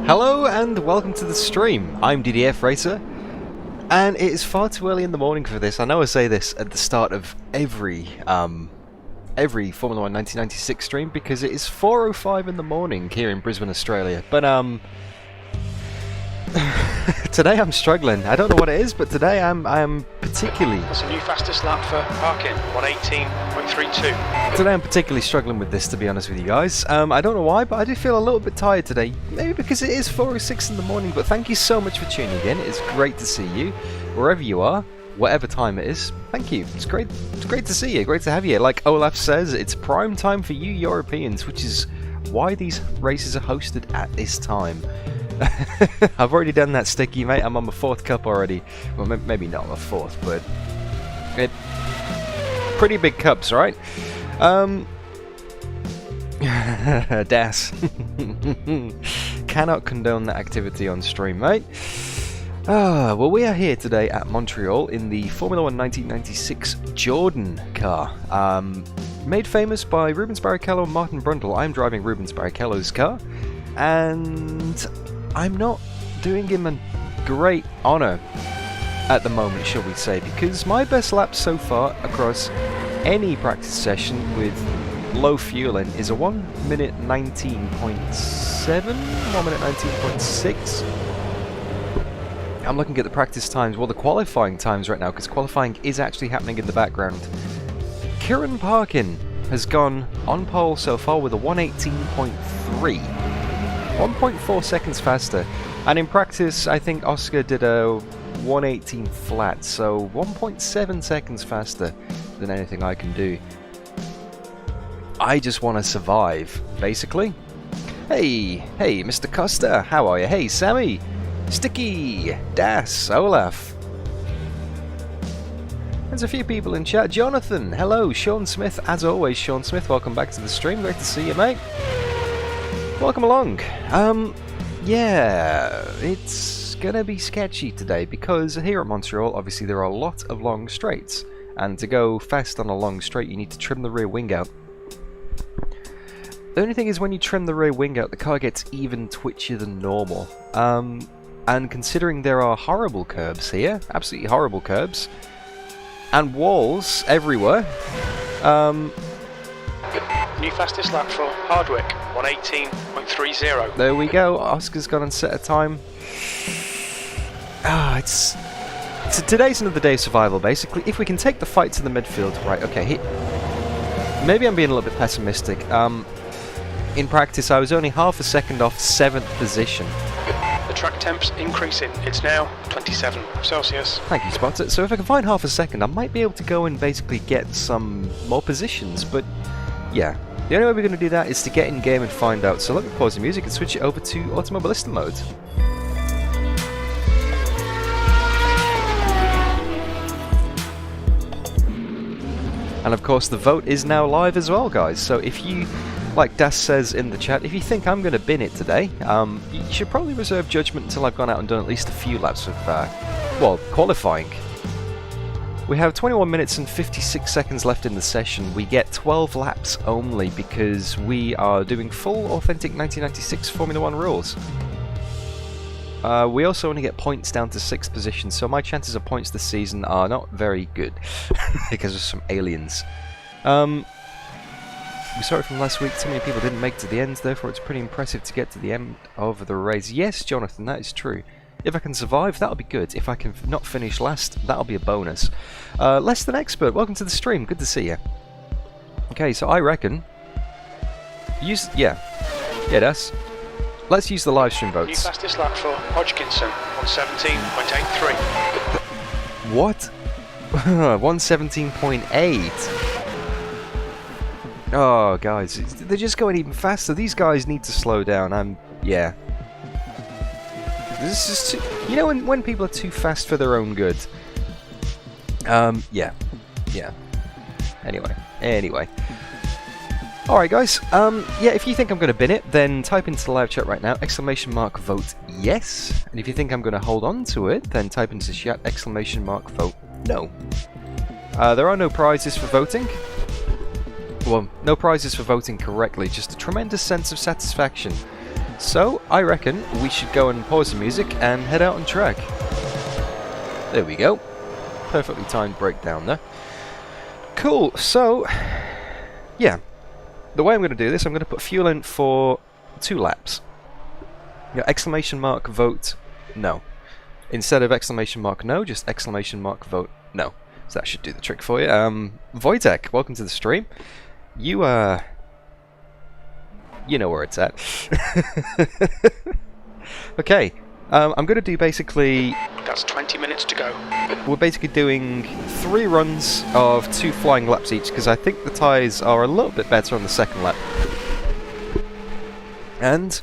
Hello and welcome to the stream. I'm DDF Racer, and it is far too early in the morning for this. I know I say this at the start of every Formula 1 1996 stream because it is 4:05 in the morning here in Brisbane, Australia. But today I'm struggling. I don't know what it is, but today I'm particularly. That's a new fastest lap for parking, 118.32. Today I'm particularly struggling with this, to be honest with you guys. I don't know why, but I do feel a little bit tired today. Maybe because it is 4:06 in the morning. But thank you so much for tuning in. It's great to see you, wherever you are, whatever time it is. Thank you. It's great. It's great to see you. Great to have you. Like Olaf says, it's prime time for you Europeans, which is why these races are hosted at this time. I've already done that sticky, mate. I'm on my 4th cup already. Well, maybe not my 4th, but pretty big cups, right? Das. Cannot condone that activity on stream, mate. Well, we are here today at Montreal in the Formula 1 1996 Jordan car. Made famous by Rubens Barrichello and Martin Brundle. I'm driving Rubens Barrichello's car, and I'm not doing him a great honour at the moment, shall we say, because my best lap so far across any practice session with low fueling is a 1 minute 19.7, 1 minute 19.6. I'm looking at the practice times, well, the qualifying times right now, because qualifying is actually happening in the background. Kieran Parkin has gone on pole so far with a 118.3, 1.4 seconds faster, and in practice I think Oscar did a 118 flat, so 1.7 seconds faster than anything I can do. I just want to survive, basically. Hey, Mr. Costa, how are you? Hey, Sammy, Sticky, Das, Olaf. There's a few people in chat. Jonathan, hello. Sean Smith, as always, Sean Smith, welcome back to the stream. Great to see you, mate. Welcome along. Yeah, it's gonna be sketchy today because here at Montreal, obviously, there are a lot of long straights. And to go fast on a long straight, you need to trim the rear wing out. The only thing is when you trim the rear wing out, the car gets even twitchier than normal. And considering there are horrible curbs here, absolutely horrible curbs, and walls everywhere. New fastest lap for Hardwick, 118.30. There we go. Oscar's gone and set a time. Today's another day of survival, basically. If we can take the fight to the midfield, right? Okay. Maybe I'm being a little bit pessimistic. In practice, I was only half a second off 7th position. The track temp's increasing. It's now 27 Celsius. Thank you, Spotter. So if I can find half a second, I might be able to go and basically get some more positions. But yeah, the only way we're going to do that is to get in game and find out. So let me pause the music and switch it over to Automobilista mode. And of course, the vote is now live as well, guys. So if you, like Das says in the chat, if you think I'm going to bin it today, you should probably reserve judgment until I've gone out and done at least a few laps of, well, qualifying. We have 21 minutes and 56 seconds left in the session. We get 12 laps only because we are doing full authentic 1996 Formula 1 rules. We also only get points down to 6th position, so my chances of points this season are not very good because of some aliens. We saw it from last week, too many people didn't make it to the end, therefore it's pretty impressive to get to the end of the race. Yes, Jonathan, that is true. If I can survive, that'll be good. If I can not finish last, that'll be a bonus. Less Than Expert, welcome to the stream, good to see you. Okay, so I reckon... that's... Let's use the live stream votes. New fastest lap for Hodgkinson, 117.83. What? 117.8? Oh, guys, they're just going even faster. These guys need to slow down. Yeah. This is too, you know, when people are too fast for their own good. Yeah. Anyway. Alright, guys. Yeah, if you think I'm going to bin it, then type into the live chat right now, ! Vote yes. And if you think I'm going to hold on to it, then type into the chat, ! Vote no. There are no prizes for voting. Well, no prizes for voting correctly, just a tremendous sense of satisfaction. So, I reckon we should go and pause the music and head out on track. There we go. Perfectly timed breakdown there. Cool, so... yeah. The way I'm going to do this, I'm going to put fuel in for 2 laps. Yeah, ! Vote no. Instead of ! No, just ! Vote no. So that should do the trick for you. Wojtek, welcome to the stream. You know where it's at. Okay, I'm going to do basically... That's 20 minutes to go. We're basically doing 3 runs of 2 flying laps each, because I think the tyres are a little bit better on the second lap. And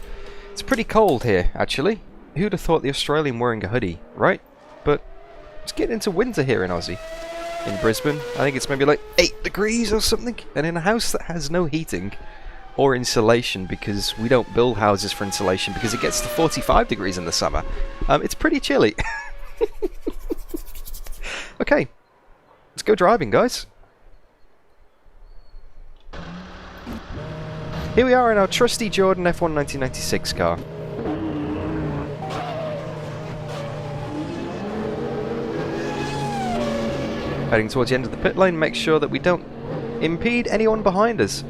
it's pretty cold here, actually. who'd have thought the Australian wearing a hoodie, right? But it's getting into winter here in Aussie. In Brisbane, I think it's maybe like 8 degrees or something. And in a house that has no heating or insulation, because we don't build houses for insulation because it gets to 45 degrees in the summer, it's pretty chilly. Okay, let's go driving, guys. Here we are in our trusty Jordan F1 1996 car. Heading towards the end of the pit lane, make sure that we don't impede anyone behind us.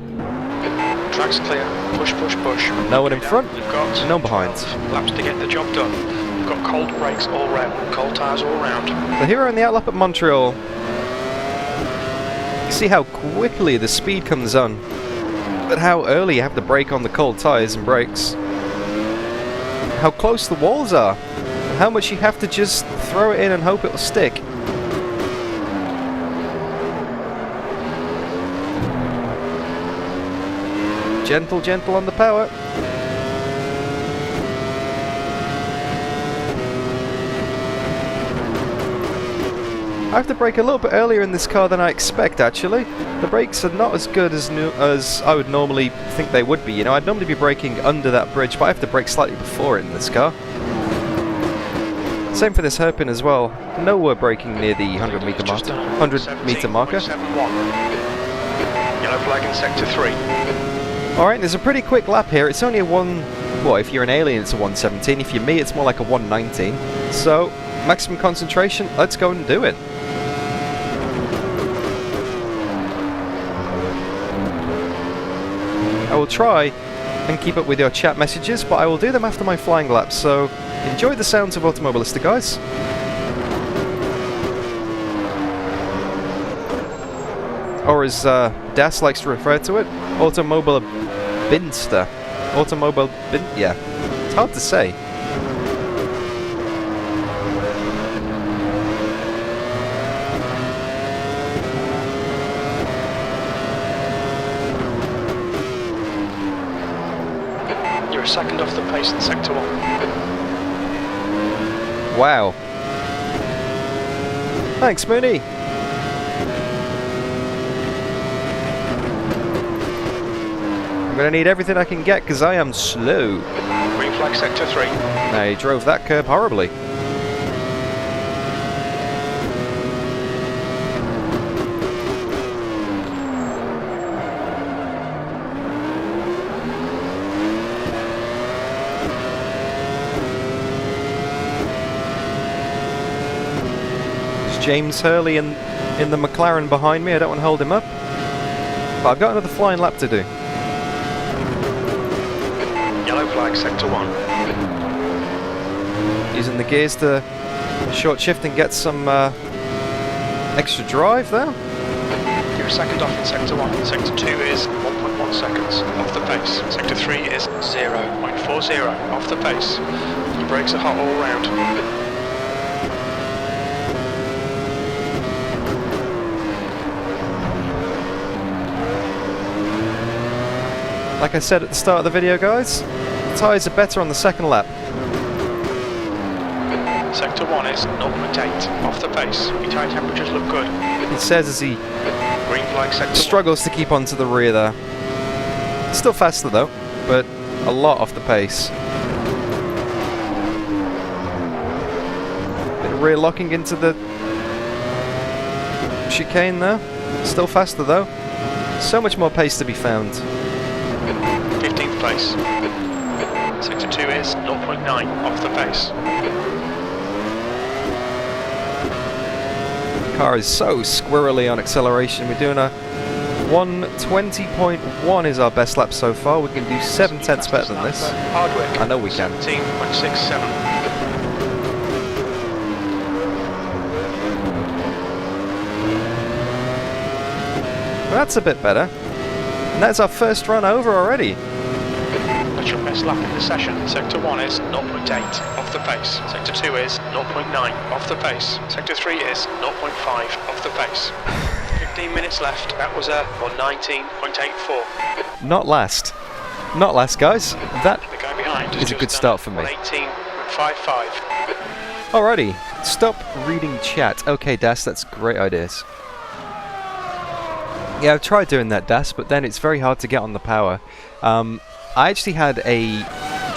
Track's clear. Push, push, push. No one in front, We've got no behind. laps to get the job done. We've got cold brakes all round, cold tyres all round. So here on the outlap at Montreal, you see how quickly the speed comes on, but how early you have to brake on the cold tyres and brakes. How close the walls are, and how much you have to just throw it in and hope it'll stick. Gentle, gentle on the power. I have to brake a little bit earlier in this car than I expect, actually. The brakes are not as good as I would normally think they would be. You know, I'd normally be braking under that bridge, but I have to brake slightly before it in this car. Same for this hairpin as well. No, we're braking near the 100 meter marker. Yellow flag in sector 3. Alright, there's a pretty quick lap here. It's only a well, if you're an alien it's a 117. If you're me, it's more like a 119. So, maximum concentration, let's go and do it. I will try and keep up with your chat messages, but I will do them after my flying laps, so enjoy the sounds of Automobilista, guys. Or as Das likes to refer to it, Automobilista. Yeah. It's hard to say. You're a second off the pace in sector 1. Wow. Thanks, Mooney. I'm gonna need everything I can get because I am slow. Green flag sector 3. I drove that curb horribly. There's James Hurley in the McLaren behind me. I don't want to hold him up. But I've got another flying lap to do. Yellow flag sector 1. Using the gears to short shift and get some extra drive there. You're a second off in sector 1. Sector 2 is 1.1 seconds off the pace. Sector 3 is 0.40 off the pace. Your brakes are hot all round. Like I said at the start of the video, guys, the tyres are better on the second lap. Sector 1 is 0.8 off the pace. Your tyre temperatures look good. He says as he Green flag sector struggles to keep onto the rear there. Still faster though, but a lot off the pace. Bit of rear locking into the chicane there. Still faster though. So much more pace to be found. 15th place. Sector 2 is 0.9 off the pace. The car is so squirrely on acceleration. We're doing a 120.1 is our best lap so far. We can do 7 tenths better than this. Hardwick. I know we can. 17.67. Well, that's a bit better. And that's our first run over already. That's your best lap in the session. Sector 1 is 0.8 off the pace. Sector 2 is 0.9 off the pace. Sector 3 is 0.5 off the pace. 15 minutes left. That was a 119.84. Not last. Not last, guys. That The guy behind is a good start for me. 118.5. 0.55. Alrighty, stop reading chat. Okay, Das, that's great ideas. Yeah, I've tried doing that, Das, but then it's very hard to get on the power. I actually had a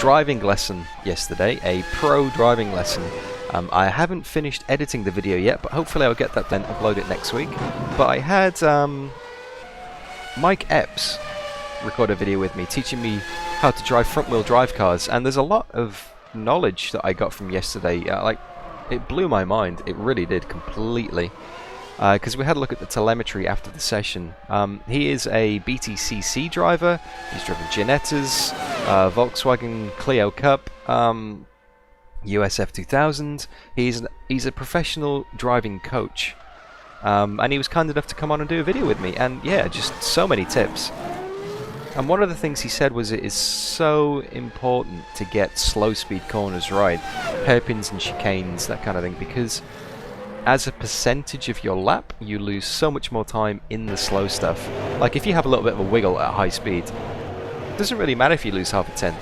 driving lesson yesterday, a pro driving lesson. I haven't finished editing the video yet, but hopefully I'll get that done, upload it next week. But I had Mike Epps record a video with me, teaching me how to drive front-wheel drive cars, and there's a lot of knowledge that I got from yesterday. Like, it blew my mind. It really did, completely. Because we had a look at the telemetry after the session. He is a BTCC driver. He's driven Ginettas, Volkswagen Clio Cup, USF 2000. He's a professional driving coach. And he was kind enough to come on and do a video with me. And yeah, just so many tips. And one of the things he said was it is so important to get slow speed corners right. Hairpins and chicanes, that kind of thing. Because as a percentage of your lap, you lose so much more time in the slow stuff. Like if you have a little bit of a wiggle at high speed, it doesn't really matter if you lose half a tenth.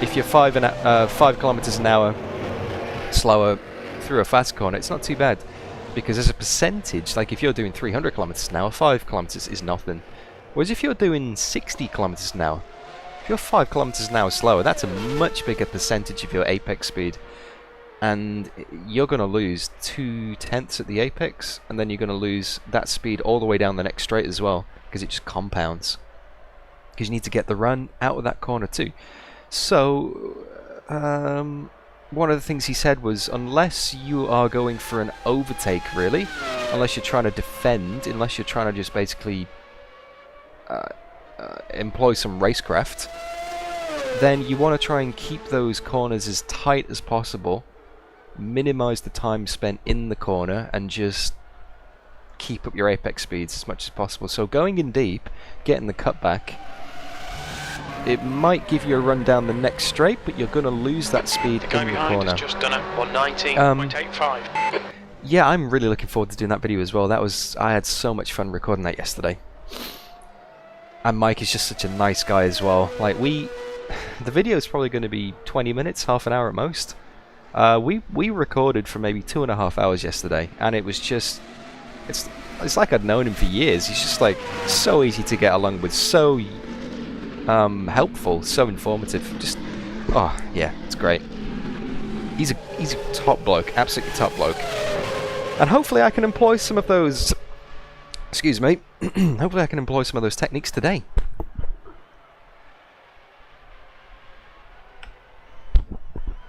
If you're 5 kilometers an hour slower through a fast corner, it's not too bad. Because as a percentage, like if you're doing 300 kilometers an hour, 5 kilometers is nothing. Whereas if you're doing 60 kilometers an hour, if you're 5 kilometers an hour slower, that's a much bigger percentage of your apex speed. And you're going to lose 2/10 at the apex, and then you're going to lose that speed all the way down the next straight as well, because it just compounds. Because you need to get the run out of that corner too. So, one of the things he said was, unless you are going for an overtake, really, unless you're trying to defend, unless you're trying to just basically employ some racecraft, then you want to try and keep those corners as tight as possible, minimize the time spent in the corner, and just keep up your apex speeds as much as possible. So going in deep, getting the cutback, it might give you a run down the next straight, but you're going to lose that speed in the corner. Has just done a 119.85. Yeah, I'm really looking forward to doing that video as well. I had so much fun recording that yesterday. And Mike is just such a nice guy as well. Like the video is probably going to be 20 minutes, half an hour at most. We recorded for maybe 2.5 hours yesterday, and it was just, it's like I'd known him for years. He's just like so easy to get along with, so helpful, so informative. Just, oh yeah, it's great. He's a top bloke, absolutely top bloke. And hopefully I can employ some of those, excuse me, hopefully I can employ some of those techniques today.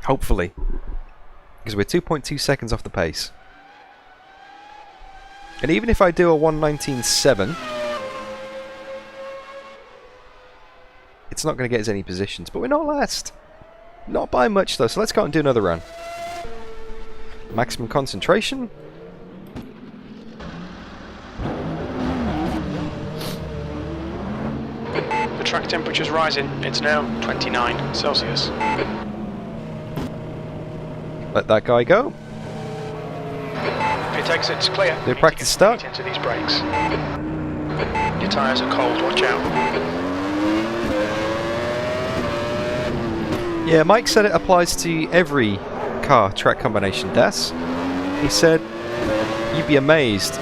Hopefully. Because we're 2.2 seconds off the pace. And even if I do a 119.7, it's not going to get us any positions. But we're not last. Not by much though, so let's go out and do another run. Maximum concentration. The track temperature's rising. It's now 29 Celsius. Let that guy go. Pit exit's clear. Do a practice start. Into these brakes. Your tyres are cold, watch out. Yeah, Mike said it applies to every car track combination, Das. He said, you'd be amazed.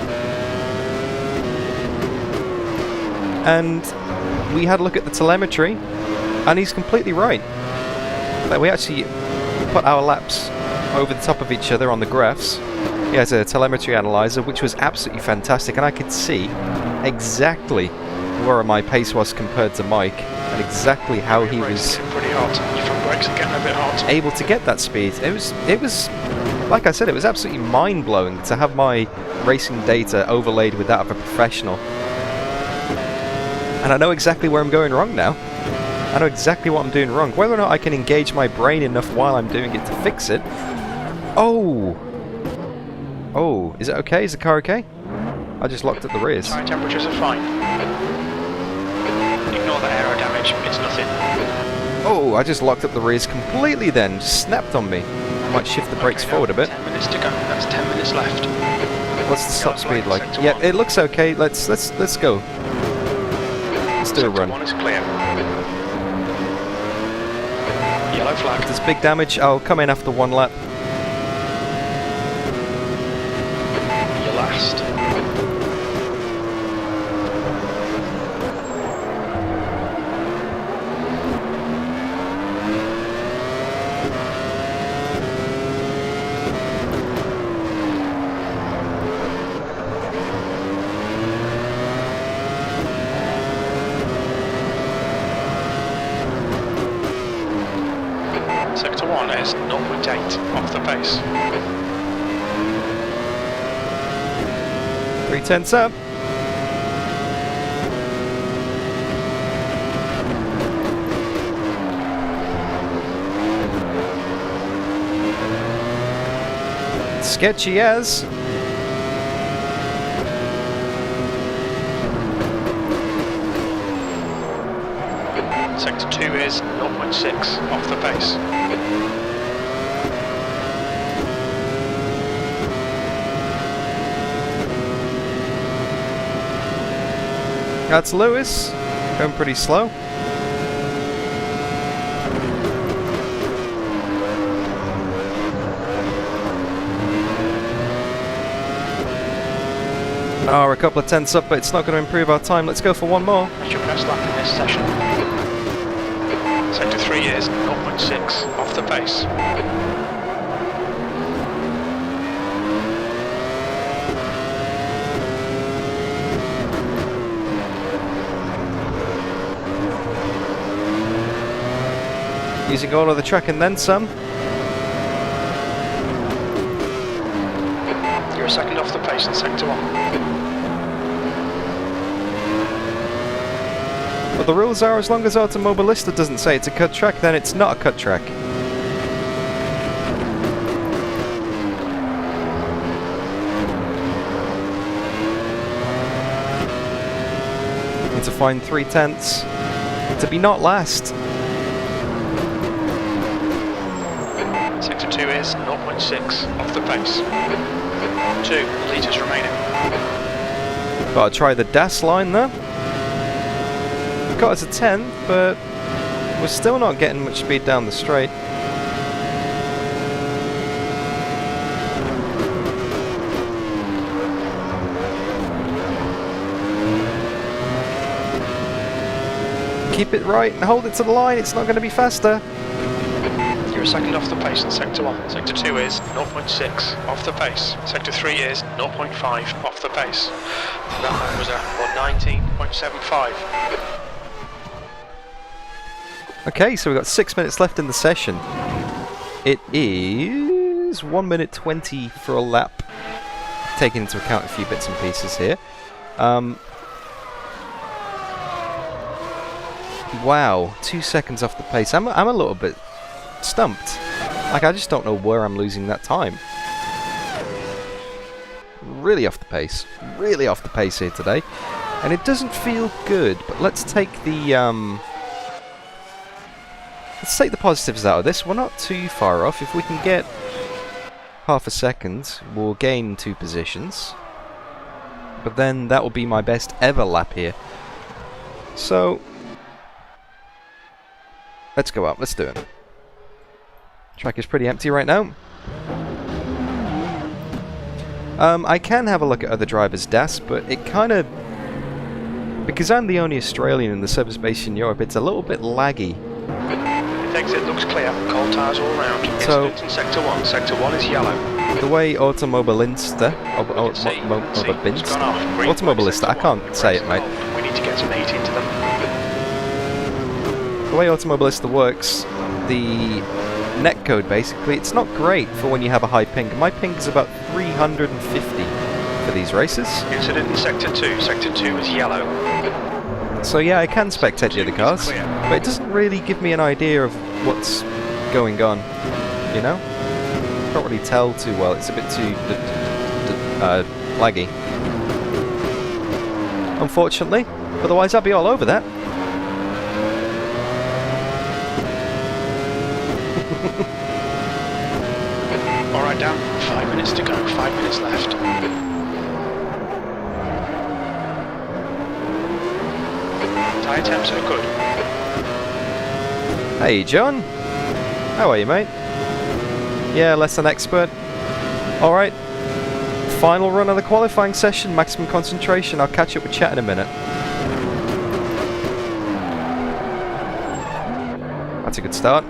And we had a look at the telemetry, and he's completely right. Like, we actually put our laps over the top of each other on the graphs. He has a telemetry analyzer, which was absolutely fantastic, and I could see exactly where my pace was compared to Mike, and exactly how he was pretty hot. Your front brakes are getting a bit hot. Able to get that speed. It was, like I said, it was absolutely mind-blowing to have my racing data overlaid with that of a professional. And I know exactly where I'm going wrong now. I know exactly what I'm doing wrong. Whether or not I can engage my brain enough while I'm doing it to fix it. Oh! Oh, is it okay? Is the car okay? I just locked up the rears. Tyre temperatures are fine. Ignore the aero damage, it's nothing. Oh, I just locked up the rears completely then. Just snapped on me. Might shift the brakes forward a bit. 10 minutes to go. That's 10 minutes left. What's the top speed like? Yeah, it looks okay. Let's go. Let's do a run. One is clear. Your Yellow flag. If there's big damage, I'll come in after one lap. Your last. Sector 1 is 0.8 off the pace. 3/10 up. Sketchy as. Sector 2 is 0.6 off the pace. That's Lewis, going pretty slow. Oh, we're a couple of tenths up, but it's not going to improve our time. Let's go for one more. That's your best lap in this session. Sector 3 is 0.6 off the pace. Using all of the track and then some. You're a second off the pace in Sector 1. But the rules are, as long as Automobilista doesn't say it's a cut track, then it's not a cut track. Need to find 3/10 to be not last. Sector 2 is 0.6 off the pace. 2 litres remaining. Gotta try the DAS line there. Got us a 10th, but we're still not getting much speed down the straight. Keep it right and hold it to the line, it's not going to be faster. You're a second off the pace in Sector 1. Sector 2 is 0.6 off the pace. Sector 3 is 0.5 off the pace. That was a 19.75. Okay, so we've got 6 minutes left in the session. It is 1 minute 20 for a lap, taking into account a few bits and pieces here. Wow, 2 seconds off the pace. I'm a little bit stumped. Like, I just don't know where I'm losing that time. Really off the pace. Really off the pace here today. And it doesn't feel good, but let's take the positives out of this. We're not too far off. If we can get half a second, we'll gain 2 positions. But then that will be my best ever lap here. So let's go up. Let's do it. Track is pretty empty right now. I can have a look at other drivers' DAS, but it kind of... because I'm the only Australian in the subspace in Europe, it's a little bit laggy. Exit looks clear. Cold tyres all around. So, Incident in Sector 1. Sector 1 is yellow. The way Automobilista... Automobilista, I can't say it, mate. We need to get some heat into them. The way Automobilista works, the netcode basically, it's not great for when you have a high ping. My ping is about 350 for these races. Incident in Sector 2. Sector 2 is yellow. So yeah, I can spectate the other cars, but it doesn't really give me an idea of what's going on, you know? Can't really tell too well, it's a bit too laggy. Unfortunately, otherwise I'd be all over that. Alright, down. 5 minutes to go. 5 minutes left. Tyre temps are good. Hey, John. How are you, mate? Yeah, less than expert. Alright. Final run of the qualifying session, maximum concentration. I'll catch up with chat in a minute. That's a good start.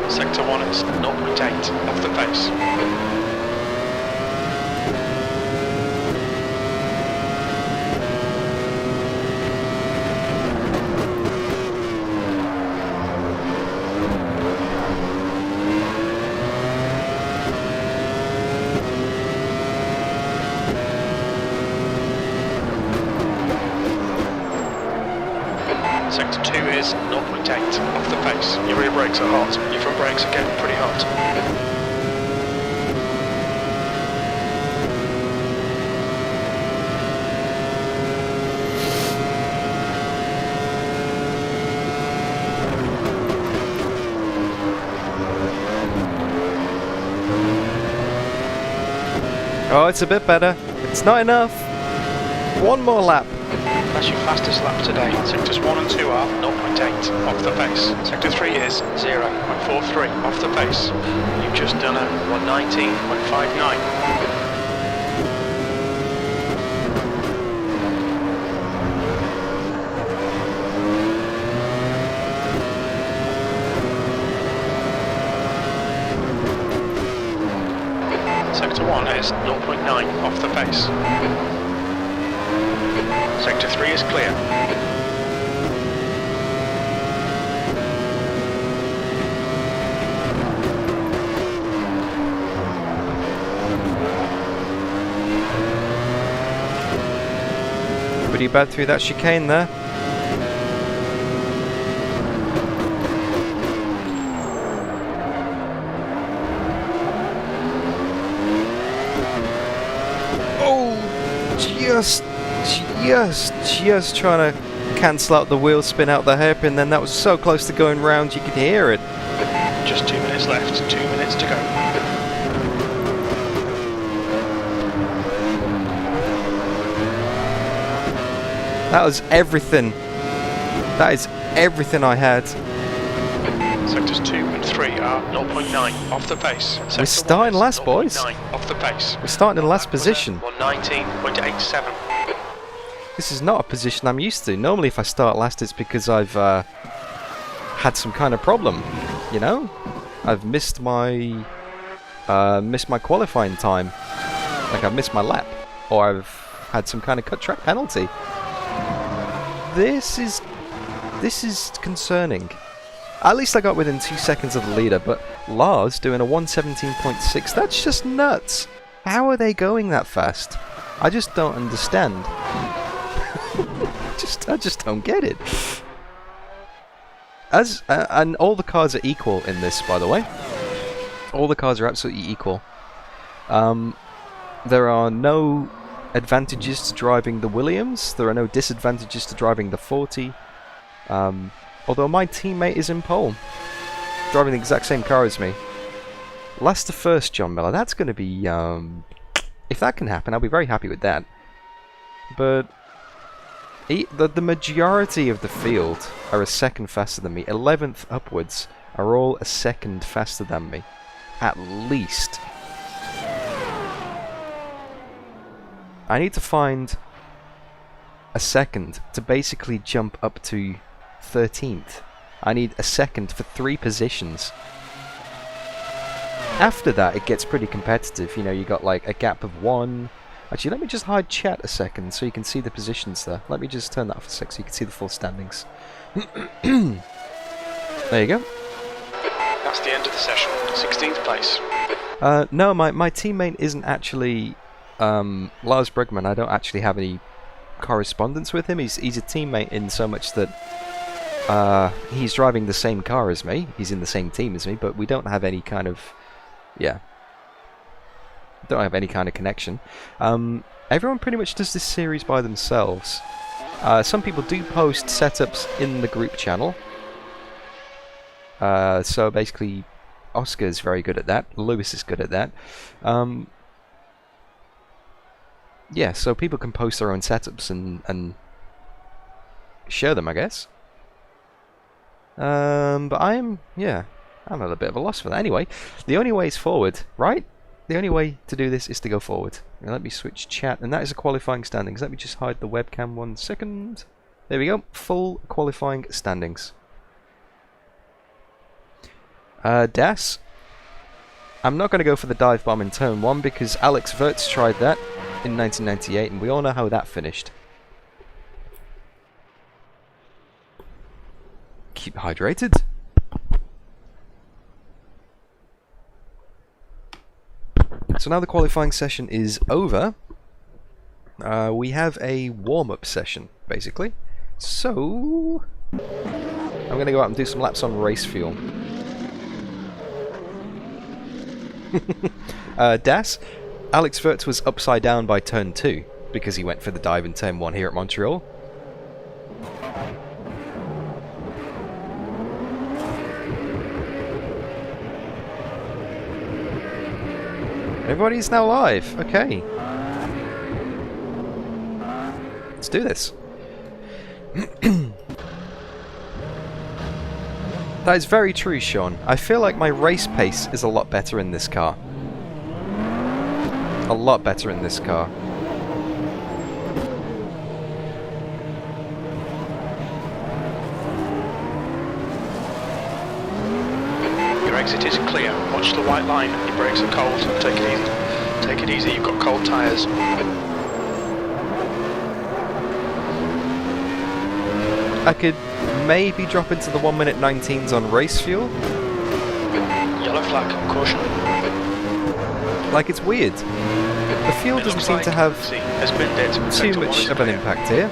Sector 1 is 0.8 off the pace. Sector 2 is 0.8 off the pace. Your rear brakes are hot, your front brakes are getting pretty hot. Oh, it's a bit better. It's not enough. One more lap. That's your fastest lap today. Sectors 1 and 2 are 0.8 off the pace. Sector 3 is 0.43 off the pace. You've just done a 119.59. Sector 1 is 0.9 off the pace. Sector 3 is clear. Pretty bad through that chicane there. Oh, just trying to cancel out the wheel spin out the hairpin, then that was so close to going round you could hear it. Just 2 minutes left, 2 minutes to go. That was everything. That is everything I had. Sectors 2 and 3 are 0.9 off the pace. We're starting last, boys. Off the pace. We're starting in last position. 119.87. This is not a position I'm used to. Normally if I start last it's because I've had some kind of problem, you know? I've missed my qualifying time. Like I've missed my lap. Or I've had some kind of cut track penalty. This is concerning. At least I got within 2 seconds of the leader, but Lars doing a 117.6, that's just nuts. How are they going that fast? I just don't understand. I just don't get it. And all the cars are equal in this, by the way. All the cars are absolutely equal. There are no advantages to driving the Williams. There are no disadvantages to driving the 40. Although my teammate is in pole, driving the exact same car as me. Last to first, John Miller. That's going to be, if that can happen, I'll be very happy with that. But the majority of the field are a second faster than me. 11th upwards are all a second faster than me, at least. I need to find a second to basically jump up to 13th. I need a second for 3 positions. After that it gets pretty competitive, you know, you got like a gap of 1. Actually, let me just hide chat a second so you can see the positions there. Let me just turn that off a sec so you can see the full standings. There you go. That's the end of the session. 16th place. No, my teammate isn't actually Lars Bregman. I don't actually have any correspondence with him. He's a teammate in so much that he's driving the same car as me. He's in the same team as me, but we don't have any kind of, yeah, don't have any kind of connection. Everyone pretty much does this series by themselves. Some people do post setups in the group channel. So basically, Oscar is very good at that. Lewis is good at that. Yeah, so people can post their own setups and share them, I guess. But I'm at a little bit of a loss for that. Anyway, the only way is forward, right? The only way to do this is to go forward. Now let me switch chat, and that is a qualifying standings. Let me just hide the webcam 1 second. There we go, full qualifying standings. Das, I'm not going to go for the dive bomb in turn 1 because Alex Wirtz tried that in 1998, and we all know how that finished. Keep hydrated. So now the qualifying session is over. We have a warm-up session, basically. So I'm going to go out and do some laps on race fuel. Das, Alex Wirtz was upside down by turn 2 because he went for the dive in turn 1 here at Montreal. Everybody's now live. Okay. Let's do this. That is very true, Sean. I feel like my race pace is a lot better in this car. A lot better in this car. Your exit is clear. Watch the white line. Your brakes are cold. Take it easy. Take it easy. You've got cold tyres. I could maybe drop into the 1:19 on race fuel. Yellow flag. Caution. Like, it's weird. The fuel doesn't seem to have too much of an impact here.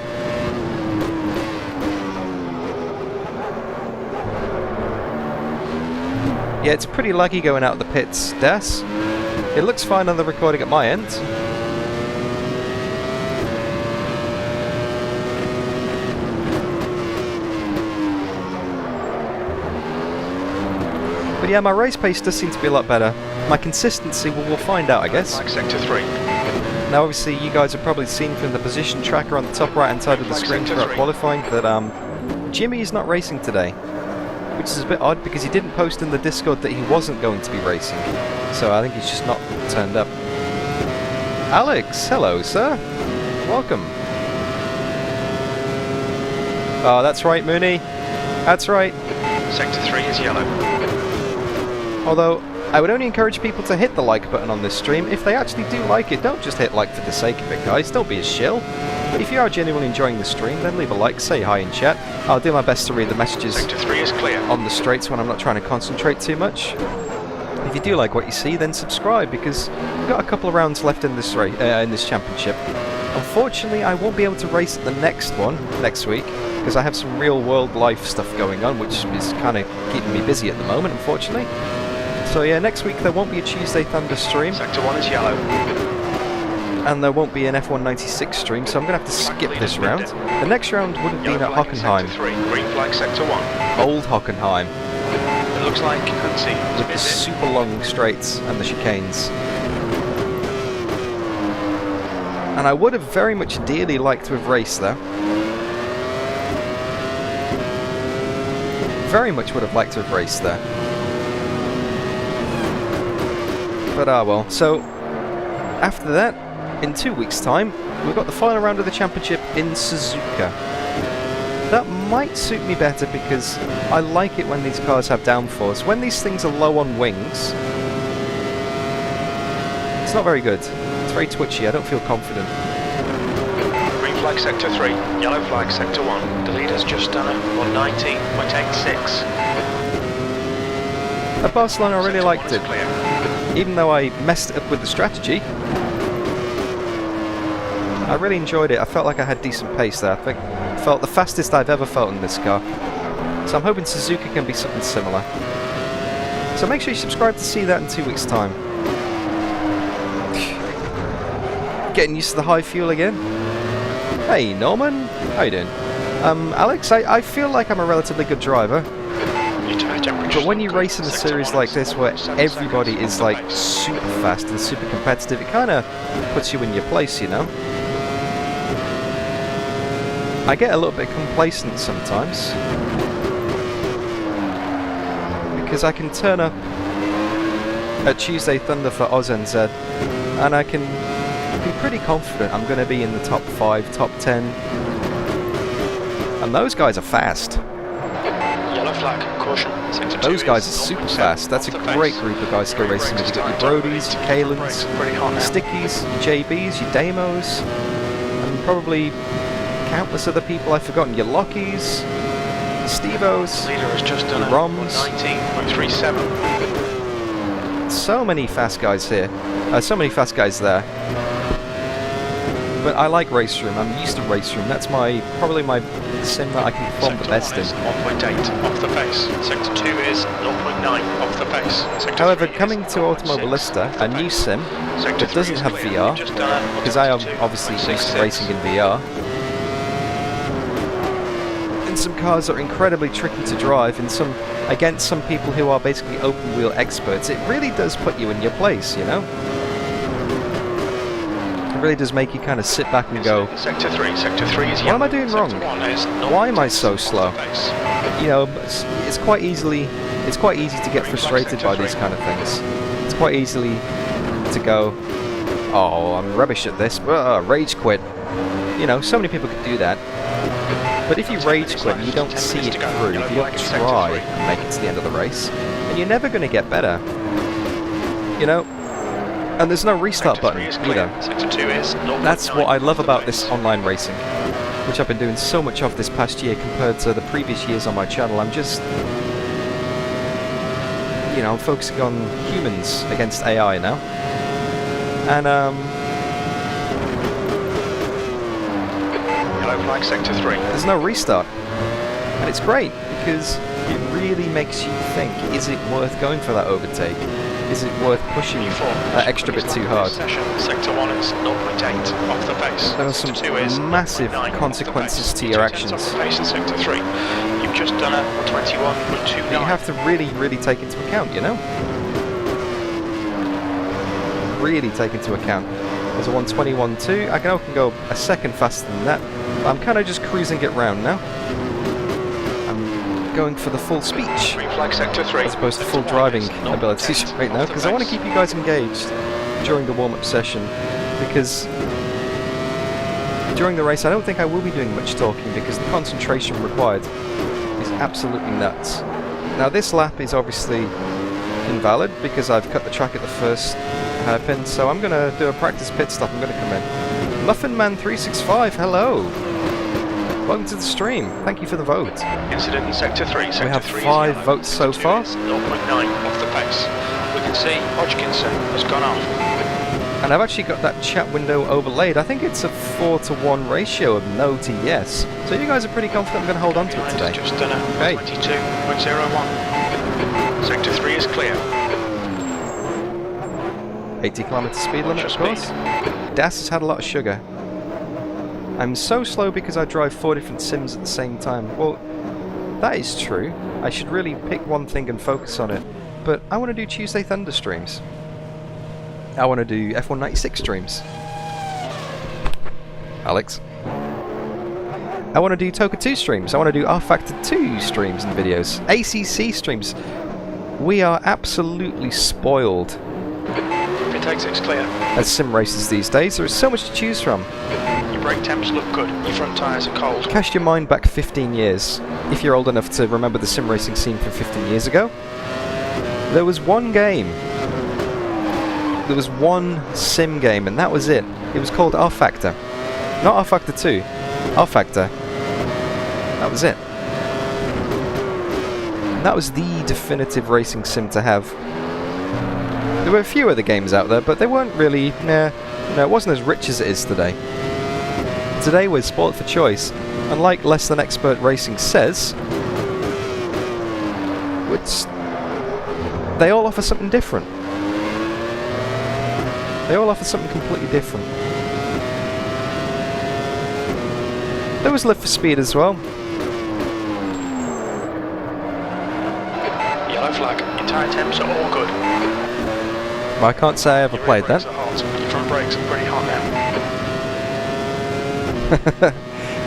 Yeah, it's pretty laggy going out of the pits, Das. It looks fine on the recording at my end. But yeah, my race pace does seem to be a lot better. My consistency, we'll find out, I guess. Like sector 3. Now, obviously, you guys have probably seen from the position tracker on the top right-hand side of the screen throughout qualifying that Jimmy is not racing today. Which is a bit odd because he didn't post in the Discord that he wasn't going to be racing. So I think he's just not turned up. Alex, hello, sir. Welcome. Oh, that's right, Mooney. That's right. Sector 3 is yellow. Although, I would only encourage people to hit the like button on this stream. If they actually do like it, don't just hit like for the sake of it, guys. Don't be a shill. If you are genuinely enjoying the stream, then leave a like, say hi in chat. I'll do my best to read the messages Sector 3 is clear. on the straights when I'm not trying to concentrate too much. If you do like what you see, then subscribe, because we've got a couple of rounds left in this championship. Unfortunately, I won't be able to race at the next one next week, because I have some real world life stuff going on, which is kind of keeping me busy at the moment, unfortunately. So yeah, next week there won't be a Tuesday Thunder stream. Sector 1 is yellow. And there won't be an F1 96 stream, so I'm going to have to skip this round. The next round would have been at Hockenheim. Green flag sector 1. Old Hockenheim. It looks like, let's see, with the super long straights and the chicanes. And I would have very much dearly liked to have raced there. Very much would have liked to have raced there. But well. So, after that, in 2 weeks' time, we've got the final round of the championship in Suzuka. That might suit me better because I like it when these cars have downforce. When these things are low on wings, it's not very good. It's very twitchy. I don't feel confident. Green flag sector 3, yellow flag sector 1. The leader's just done a 119.86. At Barcelona, I really liked it. Clear. Even though I messed it up with the strategy, I really enjoyed it. I felt like I had decent pace there. I felt the fastest I've ever felt in this car. So I'm hoping Suzuka can be something similar. So make sure you subscribe to see that in 2 weeks' time. Getting used to the high fuel again. Hey Norman, how you doing? Alex, I feel like I'm a relatively good driver. But when you race in a series like this where everybody is like super fast and super competitive, it kind of puts you in your place, you know? I get a little bit complacent sometimes. Because I can turn up at Tuesday Thunder for OzNZ and I can be pretty confident I'm going to be in the top 5, top 10. And those guys are fast. Yellow flag, caution. Those guys are super fast. That's a great group of guys to go racing with. You've got your Brodies, your Kalins, your Stickies, your JBs, your Damos, and probably countless other people I've forgotten. Your Lockies, your Stevos, your Roms. 19.37. So many fast guys here. So many fast guys there. But I like Race Room. I'm used to Race Room. That's probably my sim that I can perform the best in. 1.8 off the pace. Sector 2 is 0.9 off the pace. However, coming to Automobilista, a new sim that doesn't have VR, because I am obviously used to racing in VR, and some cars that are incredibly tricky to drive, and against some people who are basically open wheel experts, it really does put you in your place, you know? It really does make you kind of sit back and go, Sector 3 is what am I doing wrong? Why am I so slow? You know, it's quite easy to get frustrated by these kind of things. It's quite easily to go, oh, I'm rubbish at this, rage quit. You know, so many people could do that. But if you rage quit and you don't see it through, if you don't try and make it to the end of the race, then you're never going to get better. You know? And there's no restart button either. That's what I love about this online racing, which I've been doing so much of this past year compared to the previous years on my channel. I'm just, you know, I'm focusing on humans against AI now. And Yellow flag, sector 3. There's no restart. And it's great because it really makes you think, is it worth going for that overtake? Is it worth pushing that extra bit too hard? Sector 1 is 0.8 off the pace. There are some massive consequences to your actions. Sector 3. You've just done a 21.29. That you have to really, really take into account, you know? Really take into account. There's a 121.2. I can go a second faster than that, but I'm kind of just cruising it round now. Going for the full speech as opposed to full driving abilities right now, because I want to keep you guys engaged during the warm-up session, because during the race I don't think I will be doing much talking because the concentration required is absolutely nuts. Now this lap is obviously invalid because I've cut the track at the first hairpin, so I'm going to do a practice pit stop. I'm going to come in. Muffinman365, hello! Welcome to the stream. Thank you for the vote. Incident in Sector 3. We have 5 votes so far. 0.9 off the pace. We can see Hodgkinson has gone off. And I've actually got that chat window overlaid. I think it's a 4-to-1 ratio of no to yes. So you guys are pretty confident I'm going to hold on to it today. Just done a 22.01. Sector 3 is clear. 80 km speed limit, of course. Das has had a lot of sugar. I'm so slow because I drive 4 different sims at the same time. Well, that is true. I should really pick one thing and focus on it. But I want to do Tuesday Thunder streams. I want to do F1 96 streams. Alex. I want to do Toka 2 streams. I want to do R-Factor 2 streams and videos. ACC streams. We are absolutely spoiled as sim racers these days. There is so much to choose from. Your brake temps look good. Your front tyres are cold. Cast your mind back 15 years, if you're old enough to remember the sim racing scene from 15 years ago. There was one game. There was one sim game, and that was it. It was called R-Factor. Not R-Factor 2. R-Factor. That was it. And that was the definitive racing sim to have. There were a few other games out there, but they weren't really, it wasn't as rich as it is today. Today we're spoilt for choice. Unlike Less Than Expert Racing says, they all offer something different. They all offer something completely different. There was Live for Speed as well. Yellow flag. Your tyre temps are all good. Well, I can't say I ever played that. Your front brakes are pretty hot now.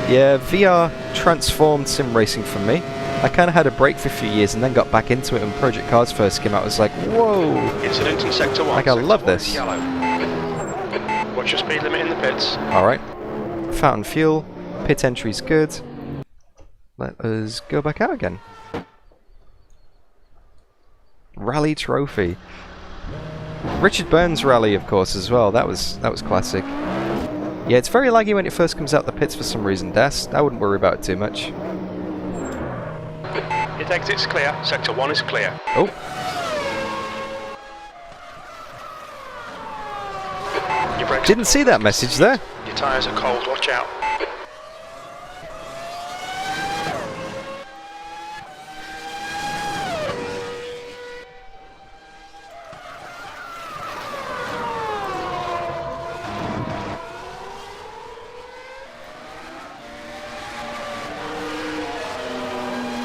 Yeah, VR transformed sim racing for me. I kind of had a break for a few years and then got back into it when Project Cars first came out. I was like, whoa! Incident in Sector 1. Like, I love this. Yellow. Watch your speed limit in the pits. Alright. Fountain fuel. Pit entry's good. Let us go back out again. Rally trophy. Richard Burns rally, of course, as well. That was classic. Yeah, it's very laggy when it first comes out the pits for some reason, Des. I wouldn't worry about it too much. Your exit's clear. Sector 1 is clear. Oh. Your brakes Didn't see that message there. Your tyres are cold. Watch out.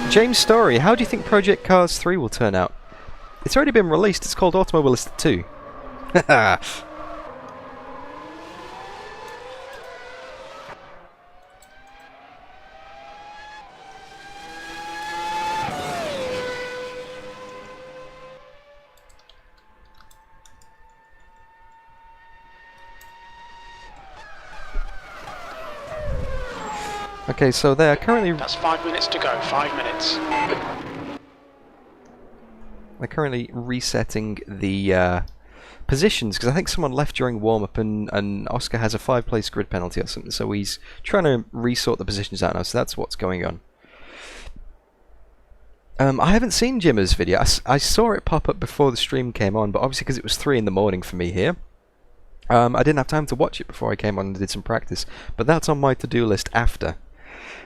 James Story, how do you think Project Cars 3 will turn out? It's already been released, it's called Automobilista 2. Okay, so they are currently... That's 5 minutes to go, 5 minutes. They're currently resetting the positions, because I think someone left during warm-up and Oscar has a 5-place grid penalty or something, so he's trying to resort the positions out now, so that's what's going on. I haven't seen Jimmer's video. I saw it pop up before the stream came on, but obviously because it was 3 in the morning for me here, I didn't have time to watch it before I came on and did some practice, but that's on my to-do list after.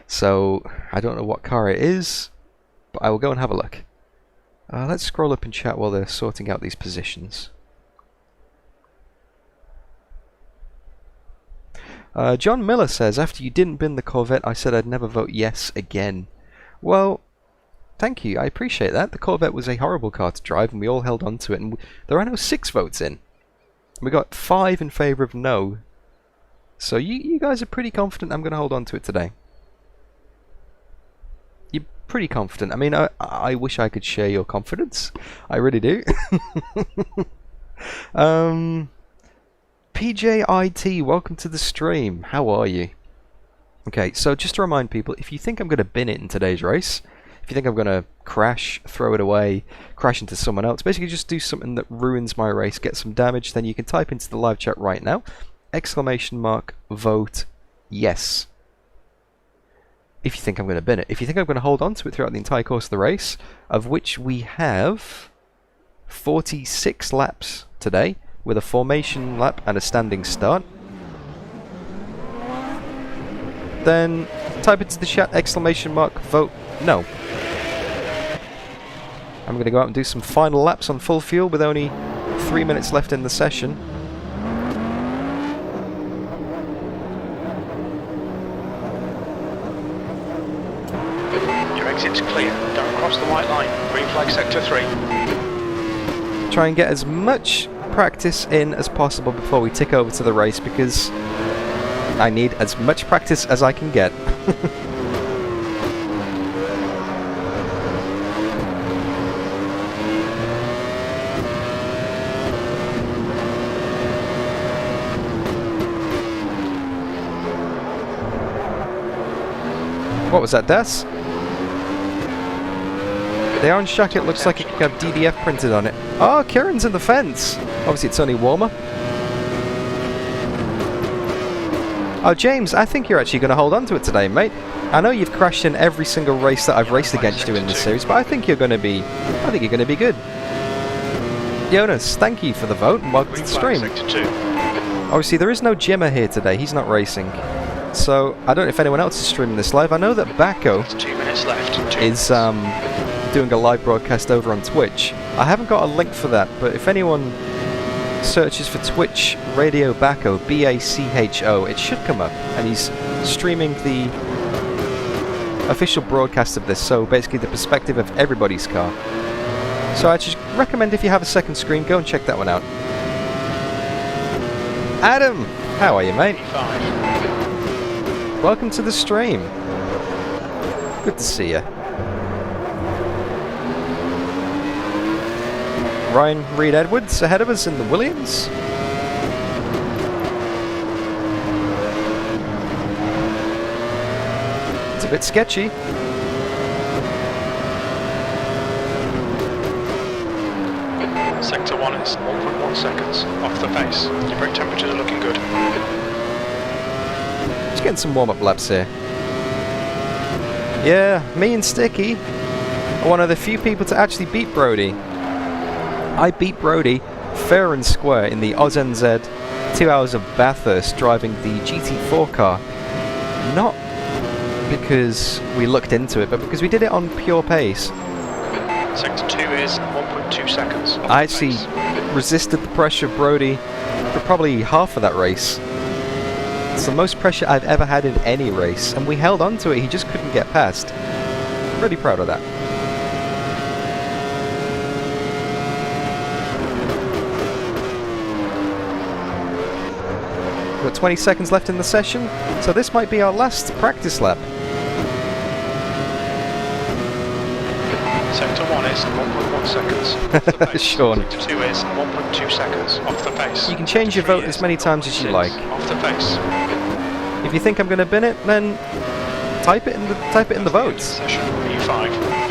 So, I don't know what car it is, but I will go and have a look. Let's scroll up in chat while they're sorting out these positions. John Miller says, after you didn't bin the Corvette, I said I'd never vote yes again. Well, thank you, I appreciate that. The Corvette was a horrible car to drive and we all held on to it, and there are now 6 votes in. We got 5 in favour of no. So you guys are pretty confident I'm going to hold on to it today. You're pretty confident. I mean, I wish I could share your confidence. I really do. PJIT, welcome to the stream. How are you? Okay, so just to remind people, if you think I'm going to bin it in today's race, if you think I'm going to crash, throw it away, crash into someone else, basically just do something that ruins my race, get some damage, then you can type into the live chat right now, !vote yes. If you think I'm going to bin it. If you think I'm going to hold on to it throughout the entire course of the race, of which we have 46 laps today, with a formation lap and a standing start, then type into the chat !vote no. I'm going to go out and do some final laps on full fuel with only 3 minutes left in the session. Your exit's clear. Don't cross the white line. Green flag sector 3. Try and get as much practice in as possible before we tick over to the race, because I need as much practice as I can get. What was that, Des? The orange jacket looks like it could have DDF printed on it. Oh, Kieran's in the fence! Obviously it's only warmer. Oh, James, I think you're actually going to hold on to it today, mate. I know you've crashed in every single race that I've raced against you in this series, but I think you're going to be... good. Jonas, thank you for the vote and welcome to the stream. Obviously there is no Jimmer here today, he's not racing. So, I don't know if anyone else is streaming this live. I know that Bacco 2 minutes left. is doing a live broadcast over on Twitch. I haven't got a link for that, but if anyone searches for Twitch Radio Bacho, B-A-C-H-O, it should come up, and he's streaming the official broadcast of this, so basically the perspective of everybody's car. So I just recommend, if you have a second screen, go and check that one out. Adam, how are you, mate? Welcome to the stream. Good to see you. Ryan Reed Edwards ahead of us in the Williams. It's a bit sketchy. Sector 1 is 1.1 seconds off the pace. Your brake temperatures are looking good. Just getting some warm-up laps here. Yeah, me and Sticky are one of the few people to actually beat Brody. I beat Brody fair and square in the Oz NZ 2 hours of Bathurst driving the GT4 car. Not because we looked into it, but because we did it on pure pace. Sector 2 is 1.2 seconds. I actually resisted the pressure of Brody for probably half of that race. It's the most pressure I've ever had in any race, and we held on to it. He just couldn't get past. Pretty proud of that. We've got 20 seconds left in the session, so this might be our last practice lap. Sector 1 is 1.1 seconds off the pace. Sean. Sector 2 is 1.2 seconds off the pace. You can change your vote as many times as you like. Off the pace. If you think I'm going to bin it, then type it in the votes. Session E5.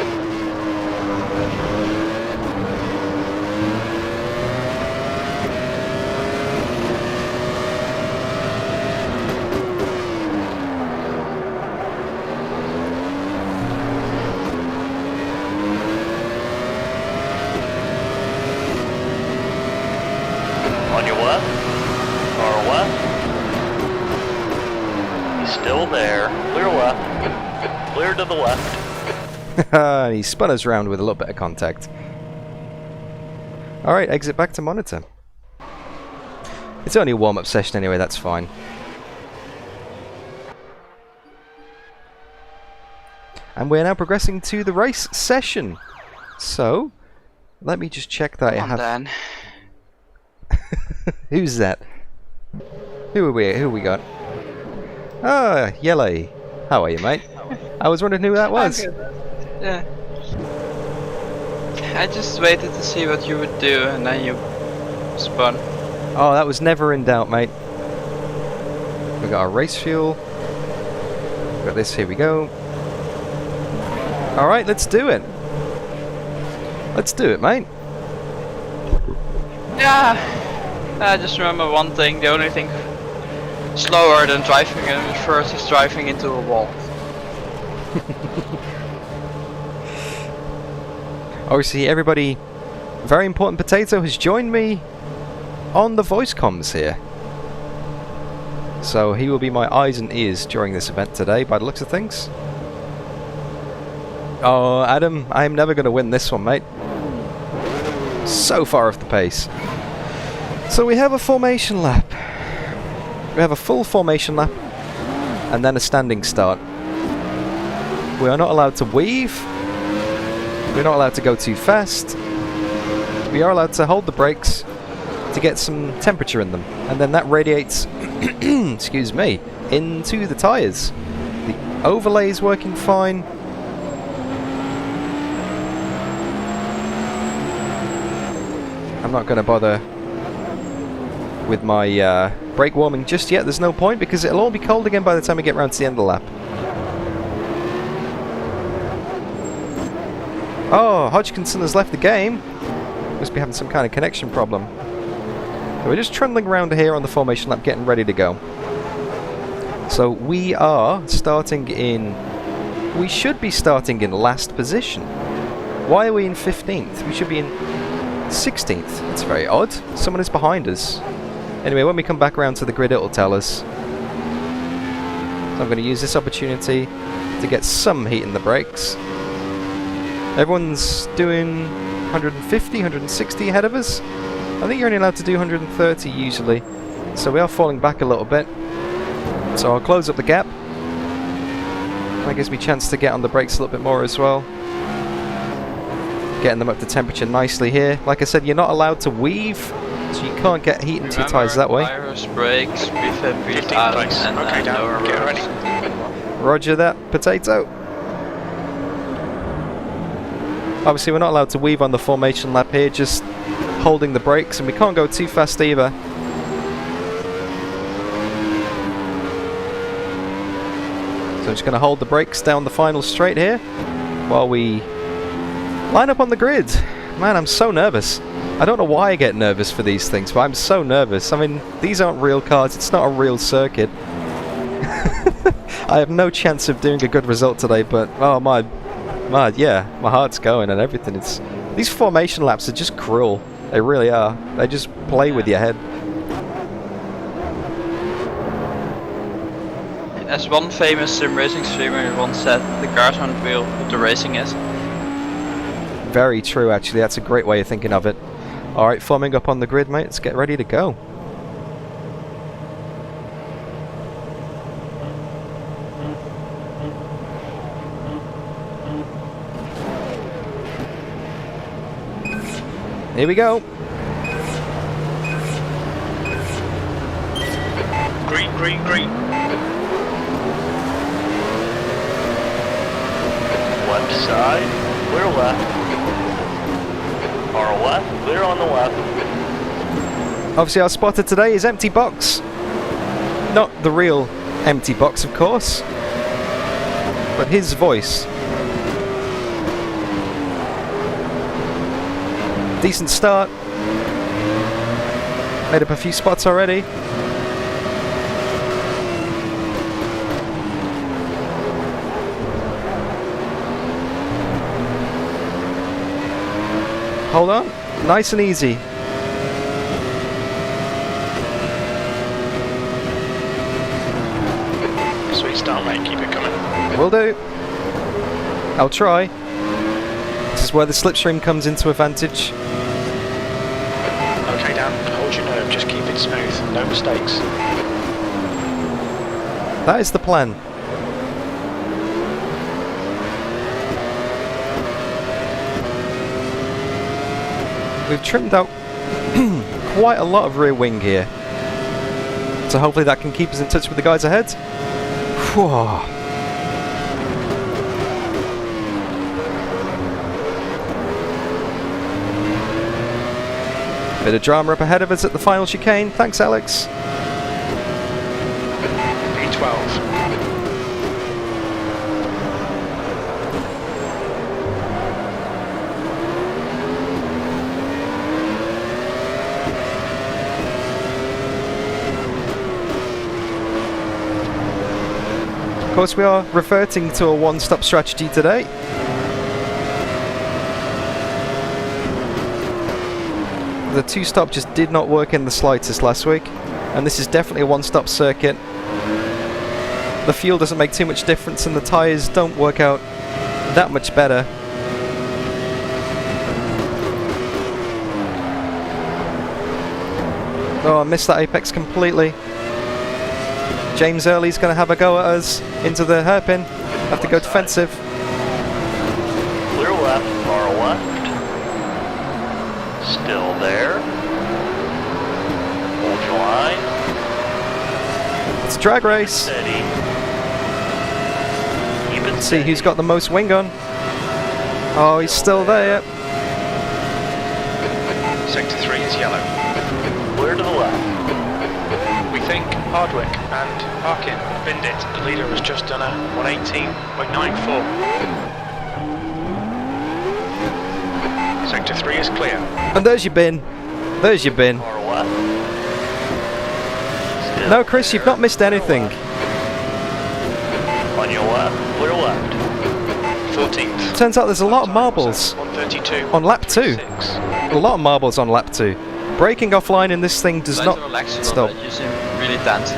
On your left, car left, he's still there, clear left, clear to the left. He spun us round with a little bit of contact. Alright, exit back to monitor. It's only a warm-up session anyway, that's fine. And we're now progressing to the race session. So, let me just check that I have... Dan. Who's that? Who are we got? Ah, Yellow. How are you, mate? I was wondering who that was. Yeah. I just waited to see what you would do, and then you spun. Oh, that was never in doubt, mate. We got our race fuel. We got this, here we go. Alright, let's do it. Let's do it, mate. Yeah. I just remember one thing, the only thing slower than driving in reverse is driving into a wall. Obviously, everybody, very important potato, has joined me on the voice comms here. So he will be my eyes and ears during this event today, by the looks of things. Oh, Adam, I'm never going to win this one, mate. So far off the pace. So we have a formation lap. We have a full formation lap and then a standing start. We are not allowed to weave. We're not allowed to go too fast. We are allowed to hold the brakes to get some temperature in them, and then that radiates excuse me, into the tyres. The overlay is working fine. I'm not going to bother with my brake warming just yet. There's no point, because it'll all be cold again by the time we get round to the end of the lap. Oh, Hodgkinson has left the game. Must be having some kind of connection problem. So we're just trundling around here on the formation lap, getting ready to go. So we are starting in... We should be starting in last position. Why are we in 15th? We should be in 16th. It's very odd. Someone is behind us. Anyway, when we come back around to the grid, it'll tell us. So I'm going to use this opportunity to get some heat in the brakes. Everyone's doing 150, 160 ahead of us. I think you're only allowed to do 130 usually. So we are falling back a little bit. So I'll close up the gap. That gives me a chance to get on the brakes a little bit more as well. Getting them up to temperature nicely here. Like I said, you're not allowed to weave, so you can't get heat into your tyres that way. Tires, brakes, breathe out, and Okay, down. Get ready. Roger that, potato. Obviously we're not allowed to weave on the formation lap here, just holding the brakes, and we can't go too fast either. So I'm just going to hold the brakes down the final straight here while we line up on the grid. Man, I'm so nervous. I don't know why I get nervous for these things, but I'm so nervous. I mean, these aren't real cars, it's not a real circuit. I have no chance of doing a good result today, but oh my heart's going and everything. These formation laps are just cruel. They really are. They just play with your head. As one famous sim racing streamer once said, the cars aren't real, but the racing is. Very true, actually. That's a great way of thinking of it. Alright, forming up on the grid, mate. Let's get ready to go. Here we go. Green, green, green. Left side, clear left. Our left, clear on the left. Obviously our spotter today is Empty Box. Not the real Empty Box, of course, but his voice. Decent start. Made up a few spots already. Hold on. Nice and easy. Sweet start, mate. Keep it coming. Will do. I'll try. This is where the slipstream comes into advantage. Okay, Dan. Hold your nerve. Just keep it smooth. No mistakes. That is the plan. We've trimmed out quite a lot of rear wing here. So hopefully that can keep us in touch with the guys ahead. Whew. Bit of drama up ahead of us at the final chicane. Thanks, Alex. P12. Of course, we are reverting to a one-stop strategy today. The two-stop just did not work in the slightest last week, and this is definitely a one-stop circuit. The fuel doesn't make too much difference, and the tyres don't work out that much better. Oh, I missed that apex completely. James Early's going to have a go at us into the hairpin. Have to go defensive. Clear left, far left. Still there. Hold your line. It's a drag race. Steady. Keep it See steady. who's got the most wing on. Oh, he's still there. Sector 3 is yellow. Clear to the left. We think Hardwick and Parkin binned it. The leader has just done a 118.94. Sector 3 is clear. And there's your bin. There's your bin. Far left. Still No, Chris, there. you've not missed anything. On your left, clear left. 14th. Turns out there's a lot of marbles 132. on lap 2. 6. A lot of marbles on lap 2. Braking offline in this thing does Try not to relax a stop. little bit, you seem really tense.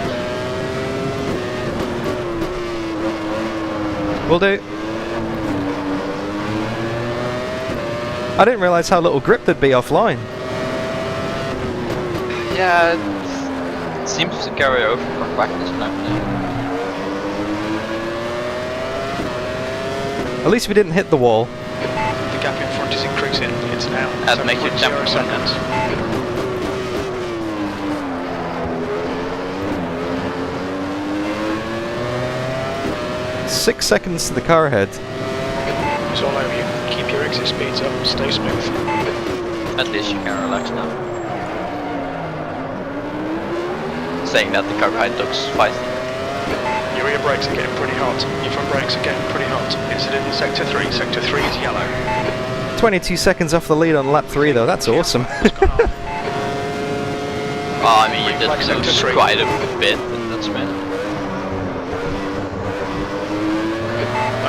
Will do. I didn't realise how little grip there'd be offline. Yeah, it seems to carry over from practice and everything. At least we didn't hit the wall. The gap in front is increasing. It's now That makes it 7.0 jump seconds. 6 seconds to the car ahead. It's all over you. Keep your exit speeds up. Stay smooth. At least you can relax now. Saying that the car behind looks feisty. Your rear brakes are getting pretty hot. Your front brakes are getting pretty hot. Incident in Sector 3. Sector 3 is yellow. 22 seconds off the lead on lap 3 though, that's awesome. Well, I mean, you did Like Sector lose 3. quite a bit in that spin.